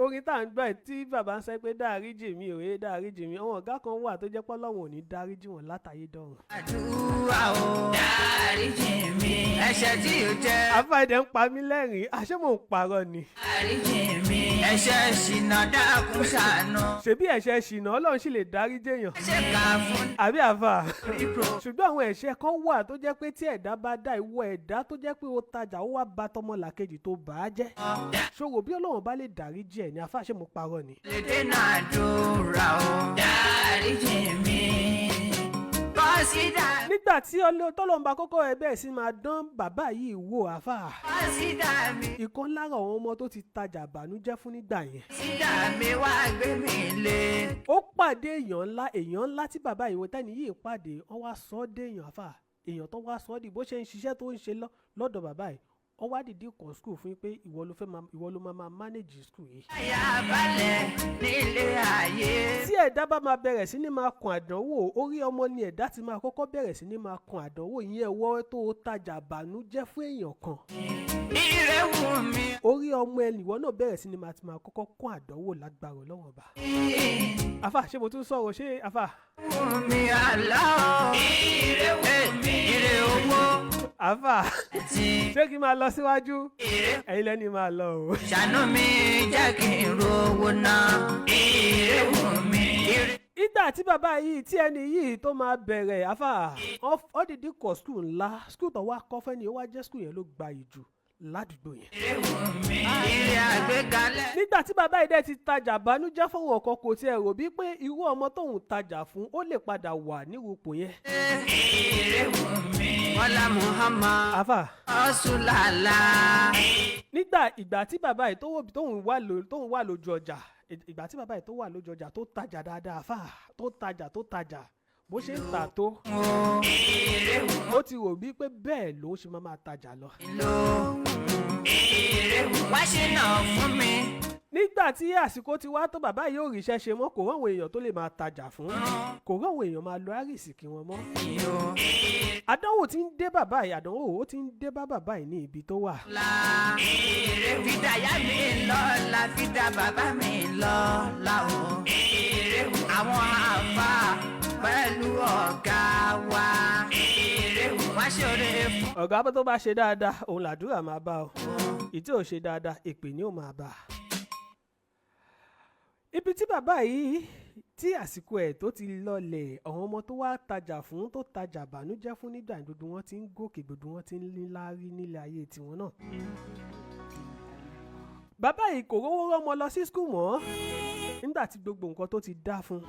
[SPEAKER 1] orin tá à ń gbọ́ tí bàbá ń sọ pé dáríjì mi òye dáríjì mi àwọn ọ̀gá kan wà tó jẹ́ pé Ọlọ́run ò ní dáríjì wọn látàyé dọ̀run.
[SPEAKER 3] àdúrà o dáríjì mi ẹ̀ṣẹ̀ tí o jẹ́.
[SPEAKER 1] àfà ẹ̀dẹ̀ ń pa mí lẹ́rìn-ín àṣé mò ń parọ́ ni.
[SPEAKER 3] dáríjì mi ẹ̀ṣẹ̀ ṣìnà dákun ṣàánú.
[SPEAKER 1] ṣebí ẹ̀ṣẹ̀ ṣìnà Ọlọ́run sì lè dáríjì èèyàn.
[SPEAKER 3] ẹ̀ṣẹ̀ kà fún
[SPEAKER 1] àbí àfà
[SPEAKER 3] ríro.
[SPEAKER 1] ṣùgbọ́n àwọn ẹ̀ṣẹ̀ kan wà tó jẹ́ pé tí ẹ̀dá bá dá ìwọ ẹ̀dá tó jẹ́ pé ó tajà ó wá bà tọmọlàkejì tó bà á jẹ́. ṣòro bí Ọlọ́run bá lè dáríjì ẹ̀ ní àfà ṣé mo parọ́ ni.
[SPEAKER 3] lédè náà dúrà o dáríjì mi kọ́sídà.
[SPEAKER 1] nígbà tí Ọlọ́run bá kọ́kọ́ ẹ bẹ́ẹ̀ sí máa dán bàbá yìí wò àfà.
[SPEAKER 3] kọ́sídà mi.
[SPEAKER 1] ìkan lára àwọn ọmọ tó ti tajà bànújẹ́ fún nígbà yẹn.
[SPEAKER 3] kọ́sídà mi wá gbé mi lé.
[SPEAKER 1] ó pàdé èèyàn ńlá tí bàbá ìwé tẹ́ni yìí pàdé wọ́n wá sọ ọ́ dé èèyàn àfà èèyàn tó wá sọ ọ́ di bó ṣe ń ṣiṣẹ́ tó ń ṣe lọ́dọ̀ bàbá yìí wọ́n wá dìde kan skul fún yín pé ìwọ ló máa manage skul yìí.
[SPEAKER 3] àyà balẹ̀ nílé ayé.
[SPEAKER 1] tí ẹ̀dá bá máa bẹ̀rẹ̀ sí ní máa kan àdánwò orí ọmọ ni ẹ̀dá ti máa kọ́kọ́ bẹ̀rẹ̀ sí ní máa kan àdánwò ìyẹn ẹ̀wọ́ tó tajà bànújẹ́ fún èèyàn kan.
[SPEAKER 3] ire wù mí.
[SPEAKER 1] orí ọmọ ẹnìwọ náà bẹ̀rẹ̀ sí ní máa kọ́kọ́ kan àdánwò lágbára Ọlọ́run Ọba. àfà ṣé mo tún sọ̀rọ̀ ṣé àfà.
[SPEAKER 3] wù mí àlọ́. ire wù mí. ire owó.
[SPEAKER 1] àfà ṣé kí n máa lọ síwájú
[SPEAKER 3] ire.
[SPEAKER 1] ẹ̀yin lẹ́ni máa lọ o.
[SPEAKER 3] ṣàánú mi jẹ́ kí n rówó náà. ire wù mí.
[SPEAKER 1] ìgbà tí bàbá yìí tí ẹni yìí tó máa bẹ̀rẹ̀ àfà ó dìde kọ́ skul ńlá skul tó wá kọ́ fẹ́ni ó wá jẹ́ skul yẹn ló gbayì jù ládùúgbò yẹn.
[SPEAKER 3] ire wù mí. ire àgbékalẹ̀.
[SPEAKER 1] nígbà tí bàbá yìí dẹ̀ ti tajà bànújẹ́ fọwọ́ ọkọ kò tiẹ̀ rò bí pé irú ọmọ tóun tajà fún ó lè padà wà nírúpò yẹn.
[SPEAKER 3] ire wù mí. wọ́lá Muhammad.
[SPEAKER 1] àfà
[SPEAKER 3] ọ̀ṣunlàlà.
[SPEAKER 1] ìgbà tí bàbá yìí tóun wà lójú ọjà ìgbà tí bàbá yìí tó wà lójú ọjà tó tajà dáadáa àfà tó tajà bó ṣe ń tà tó ó ti rò bí pé bẹ́ẹ̀ ló ṣe máa tajà lọ.
[SPEAKER 3] wá ṣe náà fún mi.
[SPEAKER 1] nígbà tí àsìkò ti wá tó bàbá yìí ò ríṣẹ́ ṣe mọ́ kò ráwọn èèyàn tó lè máa tajà fún kò ráwọn èèyàn máa lo àrísìkí wọn mọ́. àdánwò ti ń dé bàbá yìí ó ti ń dé bá bàbá yìí ní ibi tó wà.
[SPEAKER 3] fìdá yá mi lọ́la fìdá bàbá mi lọ́la o. àwọn àfa pẹ̀lú ọ̀gá wa. wá ṣòro fún.
[SPEAKER 1] ọ̀gá tó bá ṣe dáadáa òun làdúrà máa bá ọ ìtí ò ṣe dáadáa èpè ni ó máa bá a. ibi tí bàbá yìí tí àsìkò ẹ̀ tó ti lọlẹ̀ àwọn ọmọ tó wá tajà fún tó tajà bànújẹ́ fún nígbà gbogbo wọn ti ń gòkè gbogbo wọn ti ń níláárí nílé ayé tiwọn náà. bàbá yìí kò rówó rọ́mọ lọ sí skul mọ́ nígbà tí gbogbo nǹkan tó ti dá fún.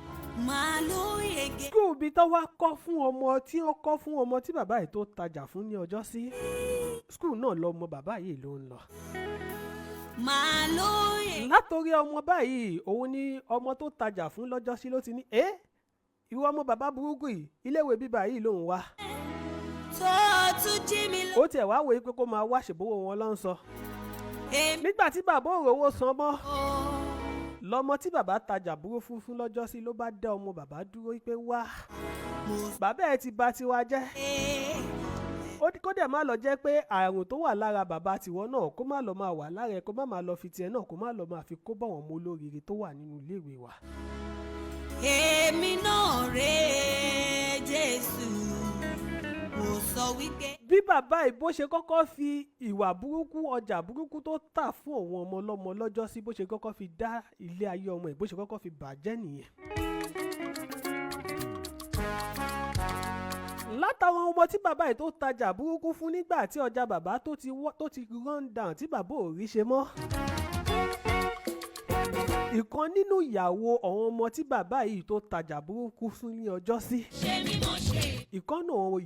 [SPEAKER 1] skul bí tó wá kọ́ fún ọmọ tí ó kọ́ fún ọmọ tí bàbá yìí tó tajà fún ní ọjọ́ sí skul náà lọmọ bàbá yìí ló ń lọ. látòrí ọmọ báyìí òun ni ọmọ tó tajà fún lọ́jọ́ sí ló ti ní ìwọ ọmọ bàbá burúkú yìí iléèwé bíbá yìí lòun wá. ó tiẹ̀ wá wòye pé kó máa wá ṣèbówó wọn ló ń sọ. nígbà tí bàbá òrówó san mọ́ lọmọ tí bàbá tajà burú fún lọ́jọ́ sí ló bá dá ọmọ bàbá dúró pé wá bàbá ẹ ti bà tiwa jẹ́. kó dẹ̀ má lọ jẹ́ pé àrùn tó wà lára bàbá tiwọn náà kó má lọ máa wà lára ẹ kó má máa lọ fi tiẹ̀ náà kó má lọ máa fi kó bọ̀ wọ́n mú olóríire tó wà nínú iléèwé wa.
[SPEAKER 2] èmi náà rèé Jésù mo sọ wípé.
[SPEAKER 1] bí bàbá yìí bó ṣe kọ́kọ́ fi ìwà burúkú ọjà burúkú tó tà fún òun ọmọ ọlọ́mọ lọ́jọ́ sí bó ṣe kọ́kọ́ fi dá ilé ayé ọmọ ẹ̀ bó ṣe kọ́kọ́ fi bàjẹ́ nìyẹn. látàwọn ọmọ tí bàbá yìí tó tajà burúkú fún nígbà tí ọjà bàbá tó ti run down tí bàbá ò rí ṣe mọ́. ìkan nínú ìyàwó àwọn ọmọ tí bàbá yìí tó tajà burúkú fún ní ọjọ́ sí. ìkan náà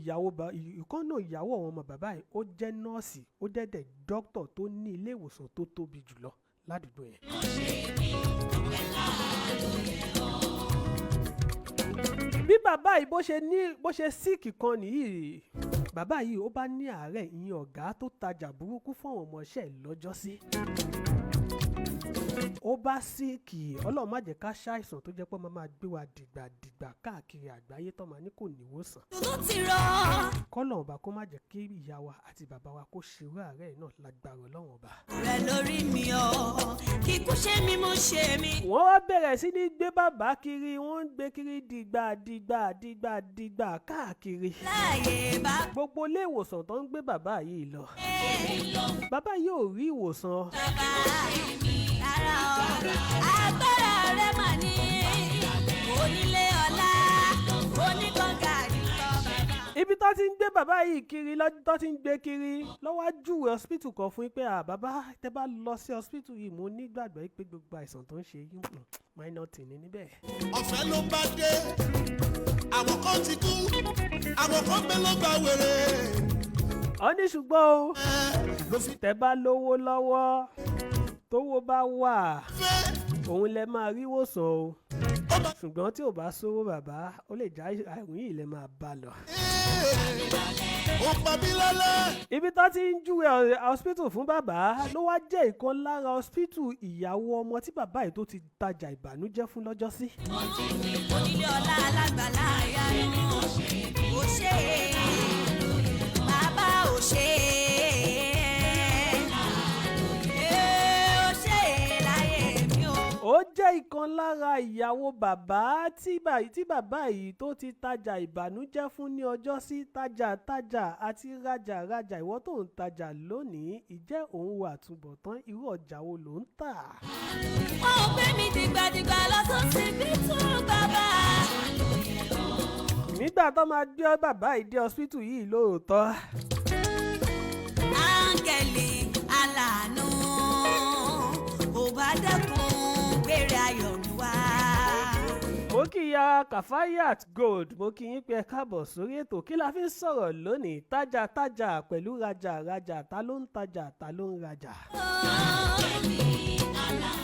[SPEAKER 1] ìyàwó àwọn ọmọ bàbá yìí ó jẹ́ nọ́ọ̀sì ó dẹ̀dẹ̀ dókítà tó ní ilé ìwòsàn tó tóbi jùlọ ládùúgbò yẹn. bí bàbá yìí bó ṣe síìkì kan nìyí bàbá yìí ó bá ní àárẹ̀ ìyẹn ọ̀gá tó tajà burúkú fún àwọn ọmọọṣẹ́ lọ́jọ́sí. Ó bá síìkì, Ọlọ́run má jẹ́ ká ṣàìsàn tó jẹ́ pé ọmọ máa gbé wa dìgbàdìgbà káàkiri àgbáyé tó máa ní kò níwòsàn. Kọ́lọ́run ọba kó má jẹ́ kí ìyá wa àti bàbá wa kó ṣerú àárẹ̀ náà lágbára Ọlọ́run ọba.
[SPEAKER 2] rẹ̀ lórí mi ọ̀ kíkú ṣe mí mo ṣe mí.
[SPEAKER 1] Wọ́n wá bẹ̀rẹ̀ sí ní gbé bàbá kiri, wọ́n ń gbé kiri dìgbà káàkiri.
[SPEAKER 2] láàyè bá
[SPEAKER 1] Gbogbo ilé ìwòsàn tó ń gbé bàbá yìí lọ. Bàbá yìí ò rí ìwòsàn.
[SPEAKER 2] bàbá rárá o agbára rẹ̀ mà ní onílé ọlá oníkànga àdìsọ bàbá.
[SPEAKER 1] Ibi tó ti ń gbé bàbá yìí kiri lọ́dún tó ti ń gbé kiri lọ́wọ́ júwe hospital kan fún yín pé bàbá tẹ́ bá lọ sí hospital yìí mo nígbàgbọ́ pé gbogbo àìsàn tó ń ṣe yín minor thing ní níbẹ̀.
[SPEAKER 4] ọ̀fẹ́ ló bá dé àwọn kan ti kú àwọn kan gbé ló gba wèrè.
[SPEAKER 1] Ó ní ṣùgbọ́n o tẹ́ bá lówó lọ́wọ́ tówó bá wà òun lẹ máa rí ìwòsàn o, ṣùgbọ́n tí ò bá sówó bàbá ó lè já àrùn yìí lẹ máa bá lọ.
[SPEAKER 4] ó pa mí lọ́lẹ́.
[SPEAKER 1] Ibi tó ti ń júwe hospital fún bàbá ló wá jẹ́ ìkan lára hospital ìyàwó ọmọ tí bàbá yìí tó ti tajà ìbànújẹ́ fún lọ́jọ́sí.
[SPEAKER 2] onílé ọlá alágbàlá àyànú ò ṣe bàbá ò ṣe ó ṣe láyé mi o.
[SPEAKER 1] Ó jẹ́ ìkan lára ìyàwó bàbá tí bàbá yìí tó ti tajà ìbànújẹ́ fún ní ọjọ́sí. Tajà àti rajà ìwọ tó ń tajà lónìí ìjẹ́ òun wà túbọ̀tán irú ọjà wo ló ń tà.
[SPEAKER 2] wọ́n ò gbé mi dìgbàdìgbà lọ́sọ̀ọ́sì bí tún bàbá.
[SPEAKER 1] Nígbà tó máa gbé bàbá yìí dé hospital yìí lóòótọ́.
[SPEAKER 2] áńgẹ̀lì aláàánú ò bá dẹ́kun gbére ayọ̀ mi wá.
[SPEAKER 1] Mo kí ìyá Kayaradiotv Gold, mo kí yín pé ẹ káàbọ̀ sórí ètò. Kí la fi ń sọ̀rọ̀ lónìí? Tajà pẹ̀lú rajà, ta ló ń tajà, ta ló ń rajà.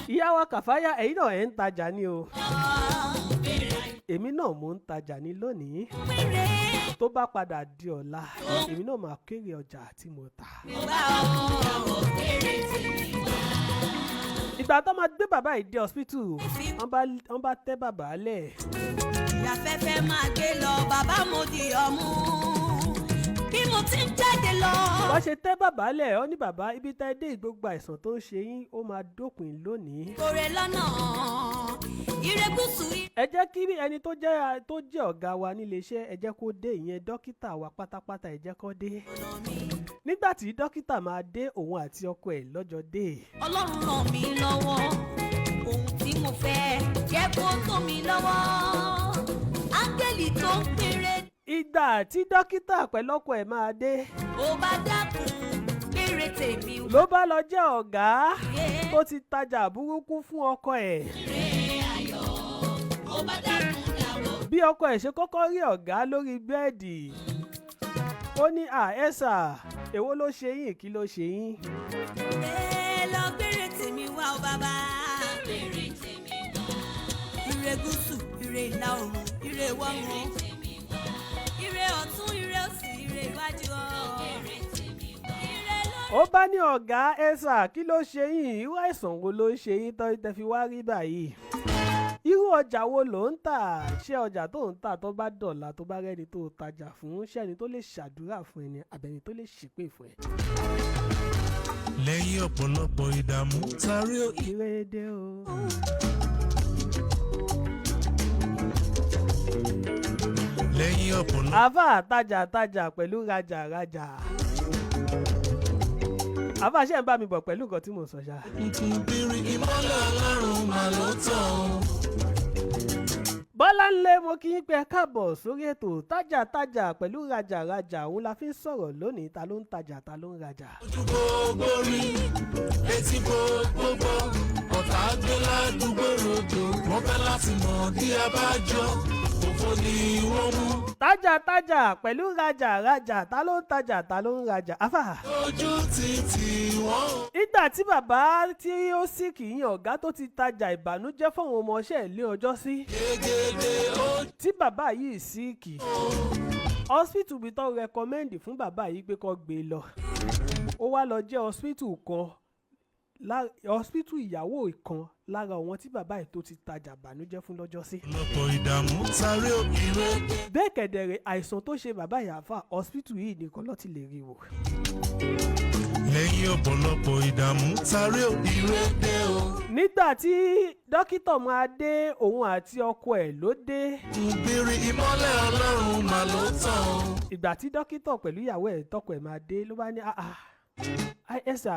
[SPEAKER 1] Ìyá wa Kayaradiotv, ẹ̀yin náà ẹ̀ ń tajà ni o. Èmi náà mo ń tajà ní lónìí. Tó bá padà di ọ̀la, èmi náà máa kéré ọjà tí mo tà. Ìgbà tó máa gbé bàbá yìí dé hospital, wọ́n bá tẹ́ bàbá lẹ̀.
[SPEAKER 2] ìyàfẹ́fẹ́ máa gbé lọ bàbá mo di ọmú bí mo ti ń jáde lọ.
[SPEAKER 1] Wọ́n ṣe tẹ́ bàbá lẹ̀, ó ní bàbá ibi tá ẹ dé gbogbo àìsàn tó ń ṣe yín ó máa dópin lónìí.
[SPEAKER 2] kórè lọ́nà ìrẹ́gùsù.
[SPEAKER 1] Ẹ jẹ́ kí ẹni tó jẹ́ ọ̀gá wa nílé iṣẹ́ ẹ jẹ́ kó dé, ìyẹn dókítà wa pátápátá ẹ jẹ́ kó dé. Nígbà tí dókítà máa dé òun àti ọkọ ẹ̀ lọ́jọ́ dé.
[SPEAKER 2] Ọlọ́run ràn mí lọ́wọ́ ohun tí mo fẹ́ jẹ́ kó tó mi lọ́wọ́ áńgẹ́lì tó ń péré.
[SPEAKER 1] Ìgbà tí dókítà pẹ̀lú ọkọ ẹ̀ máa dé.
[SPEAKER 2] ó bá dákun péré tèmi wá.
[SPEAKER 1] Ló bá lọ jẹ́ ọ̀gá tó ti tajà burúkú fún ọkọ ẹ̀.
[SPEAKER 2] ó bá dákun dàbọ̀.
[SPEAKER 1] Bí ọkọ ẹ̀ ṣe kọ́kọ́ rí ọ̀gá lórí bẹ́ẹ̀dì, ó ní ẹ̀sà èwo ló ṣe yín, kí ló ṣe yín.
[SPEAKER 2] lọ péré tèmi wá o bàbá. péré tèmi wá. ire gúúsù ire ìlà oòrùn ire ìwọ̀ oòrùn ire ọ̀tún ire òsì ire iwájú o. ire lórí.
[SPEAKER 1] Ó bá ní ọ̀gá ẹ̀sà kí ló ṣe yín, irú àìsàn wo ló ń ṣe yín tó tẹ́ fi wá rí báyìí. Irú ọjà wo ló ń tà? Ṣé ọjà tó ń tà tó bá dọ̀la tó bá rẹ́ni tó tajà fún, ṣé ẹni tó lè ṣàdúrà fún ẹni àbẹ̀ni tó lè ṣépè fún ẹ?
[SPEAKER 4] lẹ́yìn ọ̀pọ̀lọpọ̀ ìdààmú sáré
[SPEAKER 1] Ìrèdè o.
[SPEAKER 4] lẹ́yìn ọ̀pọ̀lọpọ̀.
[SPEAKER 1] Àfà tajà pẹ̀lú rajà. Àfà ṣe ń bá mi bọ̀ pẹ̀lú nǹkan tí mo sọ ṣá.
[SPEAKER 4] nkùnbírí ìmọ́lẹ̀ ọlọ́run mà ló tàn.
[SPEAKER 1] Bọ́láńlé mo kí yín pé ẹ káàbọ̀ sórí ètò tajà pẹ̀lú rajà òun la fi ń sọ̀rọ̀ lónìí. Ta ló ń tajà, ta ló ń rajà.
[SPEAKER 4] ojú gbogbo rí etí gbogbo ọ̀tá gbé ládùúgbò ròdò wọ́n fẹ́ láti mọ̀ bí abájọ òfò ni wọ́n mú.
[SPEAKER 1] Tajà pẹ̀lú rajà ta ló ń tajà, ta ló ń rajà. Àfà.
[SPEAKER 4] ojú títì wọ́n.
[SPEAKER 1] Ìgbà tí bàbá tí ó sì kì í yan ọ̀gá tó ti tajà ìbànújẹ́ fáwọn ọmọọṣẹ́ ilé ọjọ́ sí.
[SPEAKER 4] gègédé ó
[SPEAKER 1] Tí bàbá yìí sì kì. hospital bí tó recommend fún bàbá yìí pé kó gbé lọ ó wá lọ jẹ́ hospital kan hospital ìyàwó kan lára àwọn tí bàbá yìí tó ti tajà bànújẹ́ fún lọ́jọ́ sí.
[SPEAKER 4] lọ́pọ̀ ìdààmú sáré òkìrè.
[SPEAKER 1] bẹ́ẹ̀ kẹ̀dẹ̀rẹ̀ àìsàn tó ṣe bàbá Yàfà hospital yìí nìkan ló ti lè rí wò.
[SPEAKER 4] lẹ́yìn ọ̀pọ̀lọpọ̀ ìdààmú sáré òkìrè dé o.
[SPEAKER 1] nígbà tí dókítà máa dé òun àti ọkọ ẹ̀ ló dé.
[SPEAKER 4] ìbéèrè ìmọ́lẹ̀ Ọlọ́run mà ló tàn o.
[SPEAKER 1] ìgbà tí dókítà pẹ̀lú ìyàwó ẹ̀ tọkọ ẹ̀ máa dé ló bá ní ẹ̀sà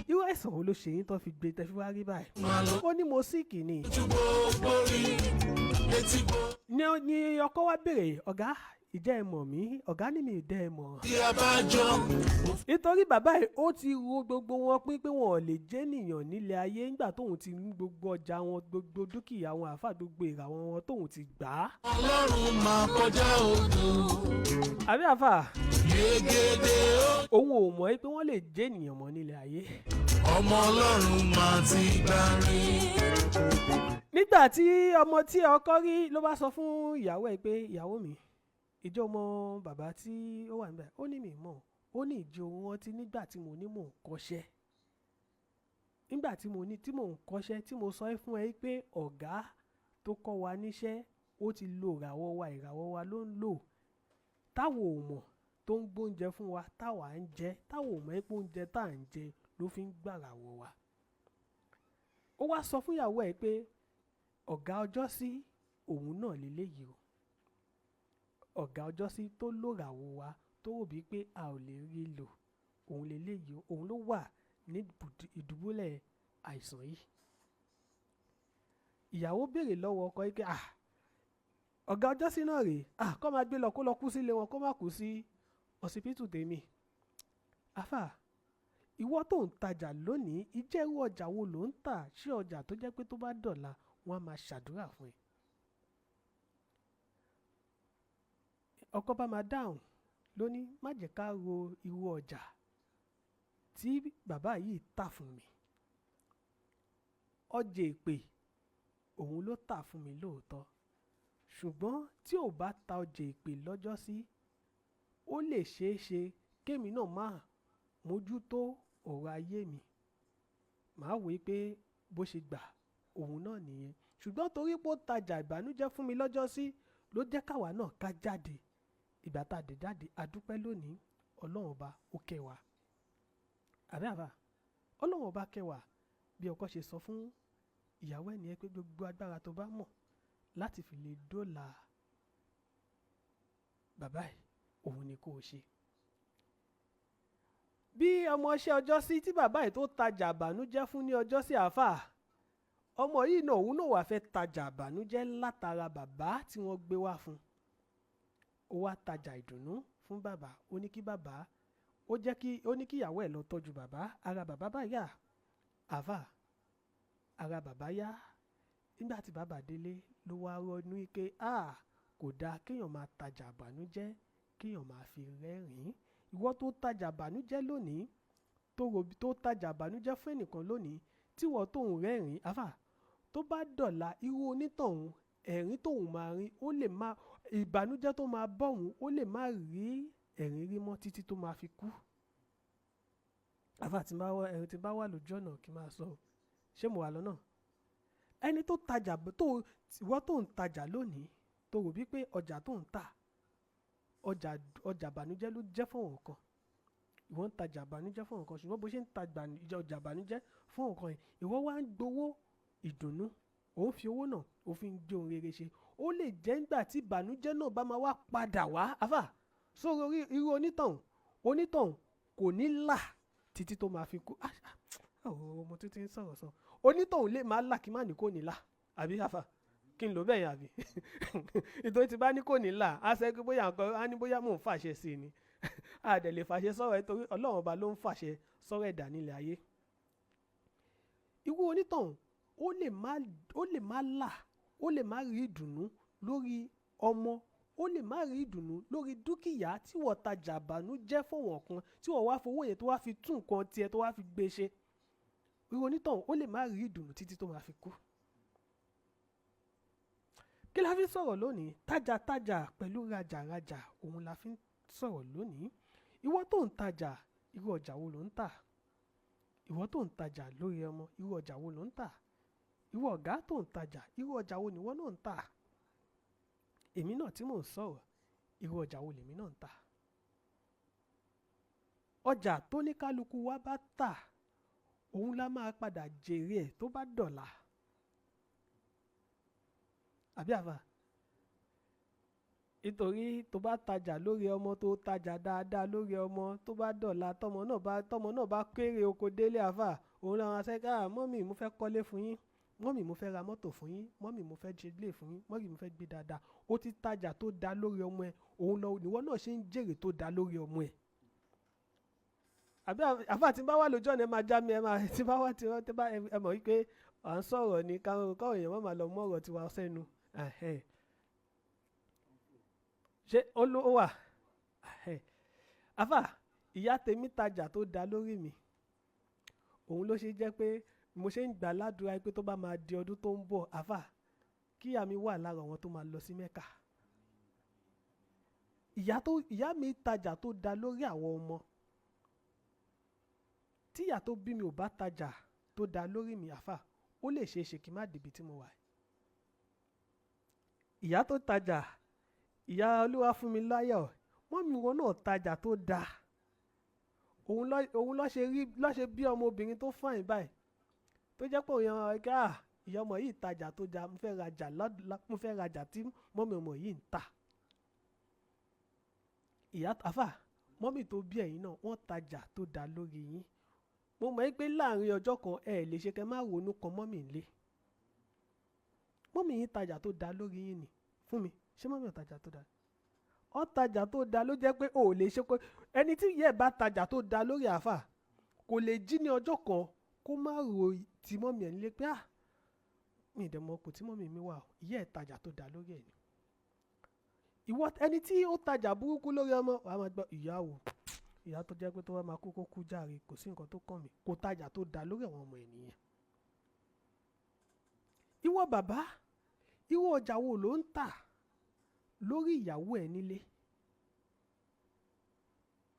[SPEAKER 1] irú ẹ̀sàn wo ló ṣe yín tó fi gbé tẹ́ fi wá rí báyìí. ó ní mo síìkì ni. ní ọkọ wa béèrè ọ̀gá ìjẹ́ ẹ mọ̀ mí ọ̀gá ní mi ìdẹ́ ẹ mọ̀. nítorí bàbá yìí ó ti ro gbogbo wọn pín pé wọn ò lè jẹ́ nìyàn nílé ayé nígbà tóun ti ní gbogbo ọjà wọn gbogbo dúkìá wọn àfà gbogbo ìràwọ̀ wọn tóun ti gbà á.
[SPEAKER 4] Ọlọ́run máa kọjá odò.
[SPEAKER 1] àbí àfà.
[SPEAKER 4] yegede o.
[SPEAKER 1] òun ò mọ̀ pé wọ́n lè jẹ́ ènìyàn mọ́ nílé ayé.
[SPEAKER 4] ọmọ Ọlọ́run máa ti gbárí.
[SPEAKER 1] nígbà tí ọmọ tí ọkọ rí ló bá sọ fún ìyàwó ẹ̀ pé ìyàwó mi ìjọ ọmọ bàbá tí ó wà níbẹ̀ ó ní mi mọ̀ ó ní ìjọ wọn ti nígbà tí mo ní mò ń kọ́ṣẹ́ nígbà tí mo ní tí mò ń kọ́ṣẹ́ tí mo sọ fún ẹ pé ọ̀gá tó kọ́ wa níṣẹ́ ó ti lo ìràwọ̀ wa ló ń lò táwọn ò mọ̀ tó ń gbóúnjẹ fún wa táwa ń jẹ táwọn ò mọ̀ pé oúnjẹ tá à ń jẹ ló fi ń gbàràwọ̀ wa. ó wá sọ fún ìyàwó ẹ̀ pé ọ̀gá ọjọ́ sí òun náà lélẹ́yìí o ọ̀gá ọjọ́ sí tó lóràwọ̀ wa tó rò bíi pé a ò lè rí lò òun lélẹ́yìí o òun ló wà ní ìdùbúlẹ̀ àìsàn yìí. ìyàwó béèrè lọ́wọ́ ọkọ yìí pé ọ̀gá ọjọ́ sí náà rèé kó máa gbé lọ kó lọ kú sílé wọn kó má kú sí ọsibítù tèmi. àfà ìwọ tó ń tajà lónìí ìjẹ́rú ọjà wo ló ń tà ṣé ọjà tó jẹ́ pé tó bá dọ̀la wọ́n á máa ṣàdúrà fún ẹ. ọkọ bá máa dáhùn lóní má jẹ́ ká ro irú ọjà tí bàbá yìí tà fún mi. ọjà èpè òun ló tà fún mi lóòótọ́ ṣùgbọ́n tí ò bá ta ọjà èpè lọ́jọ́ sí ó lè ṣeé ṣe kémi náà máa mójútó ọ̀rọ̀ ayé mi màá wòó pé bó ṣe gbà òun náà nìyẹn ṣùgbọ́n torí pé ó tajà ìbànújẹ́ fún mi lọ́jọ́ sí ló jẹ́ káwa náà ká jáde ìgbà tá a dé jáde adúpẹ́ lónìí ọlọ́run ọba ó kẹwàá àbí àbá ọlọ́run ọba kẹwàá bí ọkọ ṣe sọ fún ìyàwó ẹ̀ nìyẹn pé gbogbo agbára tó bá mọ̀ láti fi lè dóòlà bàbá ẹ̀ òun ni kò ṣe. bí ọmọọṣẹ́ ọjọ́ sí tí bàbá ẹ̀ tó tajà àbànújẹ́ fún ní ọjọ́ sí àáfàá ọmọ yìí náà òun náà wà fẹ́ tajà àbànújẹ́ látara bàbá tí wọ́n gbé wá fún ó wá tajà ìdùnnú fún bàbá ó ní kí bàbá ó ní kí ìyàwó ẹ̀ lọ tọ́jú bàbá ara bàbá bá yá àáfàá ara bàbá yá nígbà tí bàbá délé ló wá ronú pé kò dáa kéèyàn máa tajà àbànújẹ́ kéèyàn máa fi rẹ́rìn-ín ìwọ tó tajà àbànújẹ́ lónìí tó tajà àbànújẹ́ fún ẹnìkan lónìí tí wọ́n tóun rẹ́rìn-ín àfà tó bá dọ̀la irú onítọ̀hún ẹ̀rín tóun máa rí ó lè má ìbànújẹ́ tó máa bọ̀hún ó lè má rí ẹ̀rín rí mọ́ títí tó máa fi kú. àfà tí bá wà lójú ọ̀nà kí n máa sọ ṣé mo wà lọ́nà ẹni tó tajà ìwọ tó ń tajà lónìí tó rò bí pé ọjà tó ń tà ọjà ìbànújẹ́ ló jẹ́ fún òun kan ìwọ ń tajà ìbànújẹ́ fún òun kan ṣùgbọ́n bó ṣe ń ta ọjà ìbànújẹ́ fún òun kan ìwọ wá ń gbowó ìdùnnú òun fi owó náà ó fi ń gbé ohun rere ṣe ó lè jẹ́ nígbà tí ìbànújẹ́ náà bá máa wá padà wá àfà sórí irú onítọ̀hún kò ní là títí tó máa fi kú ọmọ tó ti ń sọ̀rọ̀ sọ onítọ̀hún lè máa là kí má ní kò ní là àbí àfà kí n lò bẹ́ẹ̀ yẹn àbí ìtòrí ti bá ní kò ní là á sẹ́ pé bóyá nǹkan á ní bóyá mò ń fàṣẹ sí i ni a dẹ̀ lè fàṣẹ sọ̀rọ̀ ẹ̀ torí ọlọ́run ọba ló ń fàṣẹ sọ̀rọ̀ ẹ̀dá nílẹ̀ ayé. irú onítọ̀hún ó lè má là ó lè má rí ìdùnnú lórí ọmọ ó lè má rí ìdùnnú lórí dúkìá tí wọ́n tajà àbànújẹ́ fọwọ́n kan tí wọ́n wá fowó yẹn tó wá fi tún nǹkan tiẹ̀ tó wá fi gbé ṣe irú onítọ̀hún ó lè má rí ìdùnnú títí tó máa fi kú. kí la fi ń sọ̀rọ̀ lónìí? Tájàtájà pẹ̀lú rajàrajà òun la fi ń sọ̀rọ̀ lónìí. Ìwọ tó ń tajà, irú ọjà wo ló ń tà? Ìwọ tó ń tajà lórí ọmọ, irú ọjà wo ló ń tà? Ìwọ ọ̀gá tó ń tajà, irú ọjà wo ni ìwọ náà ń tà? Èmi náà tí mò ń sọ̀rọ̀, irú ọjà wo lèmi náà ń tà? Ọjà tó ní kálukú wa bá tà, òun la máa padà jèrè ẹ̀ tó bá dọ̀la. Àbí àfà? Nítorí tó bá tajà lórí ọmọ, tó tajà dáadáa lórí ọmọ, tó bá dọ̀la tọmọ náà bá kéré oko délé àfà, òun làwọn aṣẹ́ká, mọ́mì mo fẹ́ kọ́lé fún yín, mọ́mì mo fẹ́ ra mọ́tò fún yín, mọ́mì mo fẹ́ ṣe ilé fún yín, mọ́mì mo fẹ́ gbé dáadáa. Ó ti tajà tó dá lórí ọmọ ẹ̀, òun lọ níwọ náà ṣe ń jèrè tó dá lórí ọmọ ẹ̀. Àbí àfà tí bá wà lójú ọ̀nà ẹ máa já mi, ẹ máa tí bá wà tí bá ẹ mọ̀ wípé à ń sọ̀rọ̀ ní káwọn èèyàn máa lọ mú ọ̀rọ̀ tiwa sẹ́nu. Ṣé olówó wà? Àfà, ìyá tèmi tajà tó dá lórí mi, òun ló ṣe jẹ́ pé mo ṣe ń gbà ládùúrà pé tó bá máa di ọdún tó ń bọ̀, àfà, kí ìyá mi wà lára àwọn tó máa lọ sí Mẹ́kà. Ìyá mi tajà tó dá lórí àwọn ọmọ. Tí ìyá tó bí mi ò bá tajà tó dá lórí mi, àfà, ó lè ṣe é ṣe kí n má débi tí mo wà. Ìyá tó tajà, ìyá Olúwa fún mi láyọ̀, mọ́mì wọn náà tajà tó dá. Òun ló ṣe bí ọmọbìnrin tó fàìn báyìí, tó jẹ́ pé ìyá ọmọ yìí tajà tó dá, mo fẹ́ rajà tí mọ́mì ọmọ yìí ń tà. Ìyá àfà, mọ́mì tó bí ẹ̀yin náà wọ́n tajà tó dá lórí yín. Mo mọ̀ pé láàrin ọjọ́ kan ẹ lè ṣe kẹ́ má ronú kan mọ́mì ńlé. Mọ́mì yín tajà tó dá lórí yín ni fún mi. Ṣé mọ́mì ò tajà tó dá? Ó tajà tó dá ló jẹ́ pé ò lè ṣe pé ẹni tí ìyá ẹ̀ bá tajà tó dá lórí àfà kò lè jí ní ọjọ́ kan kó má ro ti mọ́mì ẹ̀ nílé pé mi ì dẹ̀ mọ̀ kò tí mọ́mì mi wà, ìyá ẹ̀ tajà tó dá lórí ẹ̀ ni. Ìwọ ẹni tí ó tajà burúkú lórí ọmọ, wàá máa gbọ́ ìyá tó jẹ́ pé tó wá máa kú kó kú jàre, kò sí nǹkan tó kàn mí, kò tajà tó dá lórí àwọn ọmọ ẹ̀ nìyẹn. Ìwọ bàbá, irú ọjà wo ló ń tà lórí ìyàwó ẹ̀ nílé?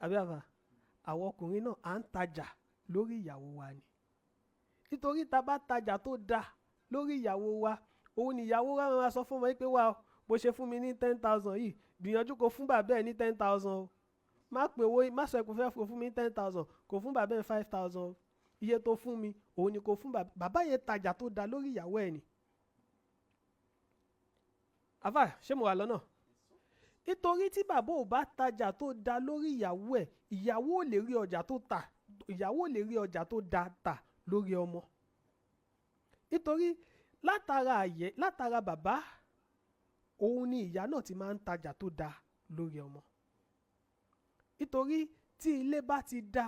[SPEAKER 1] Àbí àfà, àwọn ọkùnrin náà à ń tajà lórí ìyàwó wa ni. Nítorí tá bá tajà tó dá lórí ìyàwó wa, òun ni ìyàwó wa máa sọ fún wọn pé wá bó ṣe fún mi ní 10,000 yìí, gbìyànjú kó fún bàbá ẹ̀ ní 10,000. Má pè owó, má sọ pé fẹ́ fún mi 10,000, kó fún bàbá ẹ̀ 5,000. Iye tó fún mi, òun ni kó fún bàbá yẹn tajà tó dá lórí ìyàwó ẹ̀ ni. Àfà, ṣé mo wà lọ́nà? Nítorí tí bàbá ò bá tajà tó dá lórí ìyàwó ẹ̀, ìyàwó ò lè rí ọjà tó dá tà lórí ọmọ. Nítorí látara bàbá, òun ni ìyá náà ti máa ń tajà tó dá lórí ọmọ. Nítorí tí ilé bá ti dá,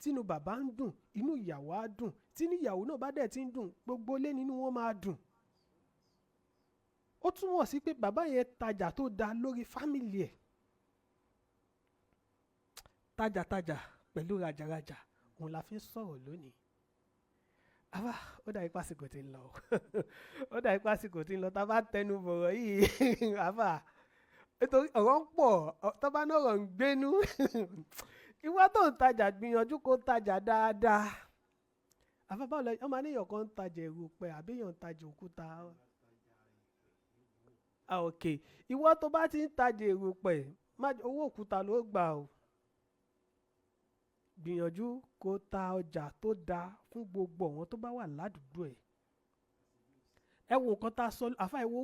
[SPEAKER 1] tínú bàbá ń dùn, inú ìyàwó á dùn, tí ìyàwó náà bá dẹ̀ ti ń dùn, gbogbo ilé nínú wọn máa dùn. Ó túmọ̀ sí pé bàbá yẹn tajà tó dá lórí fámìlì ẹ̀. Tájàtájà pẹ̀lú rajàrajà òun la fi ń sọ̀rọ̀ lónìí. Àfà, ó dà ipá àsìkò tí ń lọ. Ó dà ipá àsìkò tí ń lọ, tá a bá tẹnu bọ̀rọ̀ yìí. Àfà, nítorí ọ̀rọ̀ ń pọ̀, tó bá náà ọ̀rọ̀ ń gbénú. Ìwọ tó ń tajà gbìyànjú kó tajà dáadáa. Àfà, báwo lọ ọmọ aníyàn kan ń tajà erùpẹ̀ àbí èèyàn ń tajà òkúta? Ok, ìwọ tó bá ti ń tajà erùpẹ̀, owó òkúta ló gbà o. Gbìyànjú kó ta ọjà tó dáa fún gbogbo àwọn tó bá wà ládùúgbò ẹ̀. Ẹ wo nǹkan tá a sọ, àfà, ẹ wo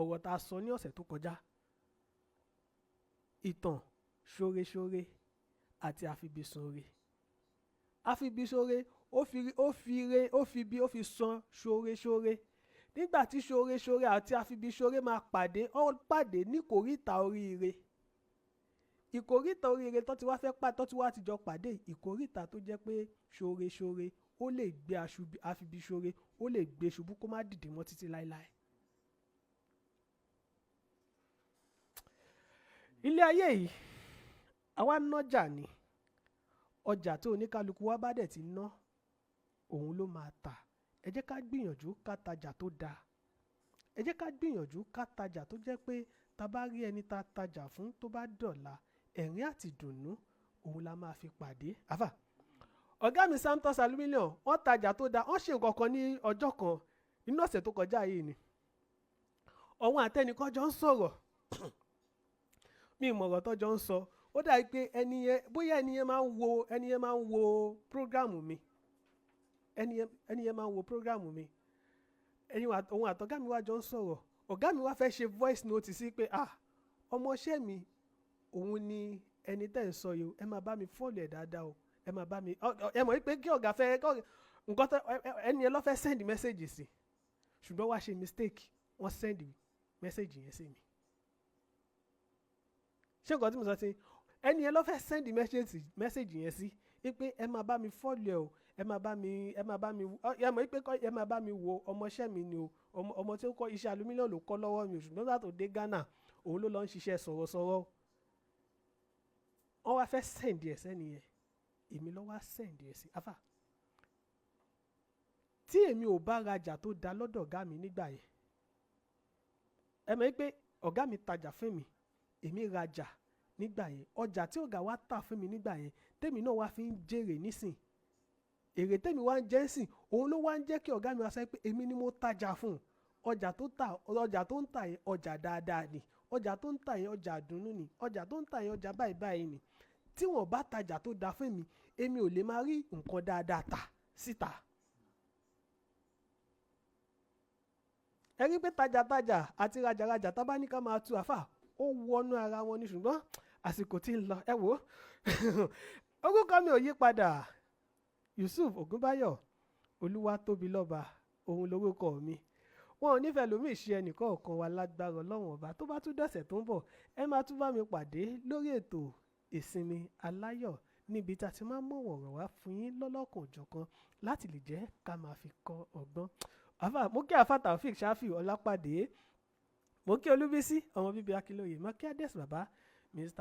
[SPEAKER 1] ọ̀rọ̀ tá a sọ ní ọ̀sẹ̀ tó kọjá. Ìtàn ṣóreṣóre àti àfibisùnre. Àfibisùnre ó fi san ṣóreṣóre. Nígbà tí ṣóreṣóre àti àfibisùnre máa pàdé ní ìkóríta oríire. Ìkóríta oríire tó ti wá ti jọ pàdé, ìkóríta tó jẹ́ pé ṣóreṣóre ó lè gbé àfibisùnre, ó lè gbé ṣubú kó má dìde mọ́ títí láéláé. Ilé ayé yìí, àwa nájà ni. Ọjà tó oníkálukú wa bá dẹ̀ ti ná, òun ló máa tà. Ẹ jẹ́ ká gbìyànjú ká tajà tó dáa. ẹ jẹ́ ká gbìyànjú ká tajà tó jẹ́ pé tá bá rí ẹni tá tajà fún tó bá dọ̀la ẹ̀rín àti ìdùnnú òun la máa fi pàdé. Àfà ọ̀gá mi Santos Aluminium wọ́n tajà tó dáa, wọ́n ṣe nǹkan kan ní ọjọ́ kan nínú ọ̀sẹ̀ tó kọjá yìí ni. Ọ̀hun àtẹnìkan jọ ń sọ̀rọ̀ mi ìmọ̀ràn tó jọ ń sọ, ó dàbí pé ẹni yẹn máa ń wo prógrámù mi, ẹni yẹn máa ń wo prógrámù mi. Òun àtọ̀gá mi wá jọ ń sọ̀rọ̀, ọ̀gá mi wá fẹ́ ṣe voice note sí pé ọmọọṣẹ́ mi òun ni ẹni tẹ́ ń sọ yìí, ẹ máa bá mi fọ́ọ̀lù ẹ̀ dáadáa o, ẹ máa bá mi ẹ mọ̀ pé kí ọ̀gá fẹ́ nǹkan tó ẹni yẹn ló fẹ́ send message sí, ṣùgbọ́n wá ṣe mistake, wọ́n send message yẹn sí mi. Ṣé nǹkan tí mo sọ sí ẹni yẹn ló fẹ́ send message yẹn sí pé ẹ máa bá mi fọ́ọ̀lù ẹ̀ o, ẹ máa bá mi ẹ mọ̀ pé ẹ máa bá mi wo ọmọọṣẹ́ mi ni o, ọmọ tí ó kọ́ iṣẹ́ aluminium ló kọ́ lọ́wọ́ mi o, ṣùgbọ́n nígbà tó dé Ghana òun ló lọ ń ṣiṣẹ́ sọ̀rọ̀sọ̀rọ̀. Wọ́n wá fẹ́ send ẹ̀ sẹ́ni yẹn, èmi ló wá send ẹ̀ sí. Àfà tí èmi ò bá rajà tó da lọ́dọ̀ ọ̀gá mi nígbà yẹn, ẹ mọ̀ pé ọ̀gá mi tajà fún mi, èmi rajà nígbà yẹn, ọjà tí ọ̀gá wa tà fún mi nígbà yẹn tèmi náà wá fi ń jèrè nísìn, èrè tèmi wá ń jẹ́ sìn, òun ló wá ń jẹ́ kí ọ̀gá mi wá sọ pé èmi ni mo tajà fún ọjà tó ń tà yẹn ọjà dáadáa ni, ọjà tó ń tà yẹn ọjà àdùnnú ni, ọjà tó ń tà yẹn ọjà báyìí báyìí ni. Tí wọ́n bá tajà tó da fún mi, èmi ò lè máa rí nǹkan dáadáa tà síta. Ẹ rí pé tajà àti rajà tá bá ní ká máa tú Àfà ó wọnú ara wọn ni, ṣùgbọ́n àsìkò tí ń lọ ẹ wò ó. Orúkọ mi ò yí padà, Yusuf Ògúnbáyọ̀ Olúwatóbilọ́ba òun lórúkọ mi. Wọn ò nífẹ̀ẹ́ lómi ìṣe ẹnìkan ọ̀kan wa lágbára Ọlọ́run ọba. Tó bá tún dọ̀sẹ̀ tó ń bọ̀ ẹ máa tún bá mi pàdé lórí ètò ìsinmi aláyọ̀ níbi tá a ti máa ń mọ̀ wọ̀rọ̀ wá fún yín lọ́lọ́kan òjọ̀kan láti lè jẹ́ ká máa fi kọ́ ọgbọ́n. Mo kí Àfà Taofik Ṣáfì Ọlápàdé, mo kí Olúbísí ọmọ bíbí Akínlóye, mo kí Adés bàbá Mr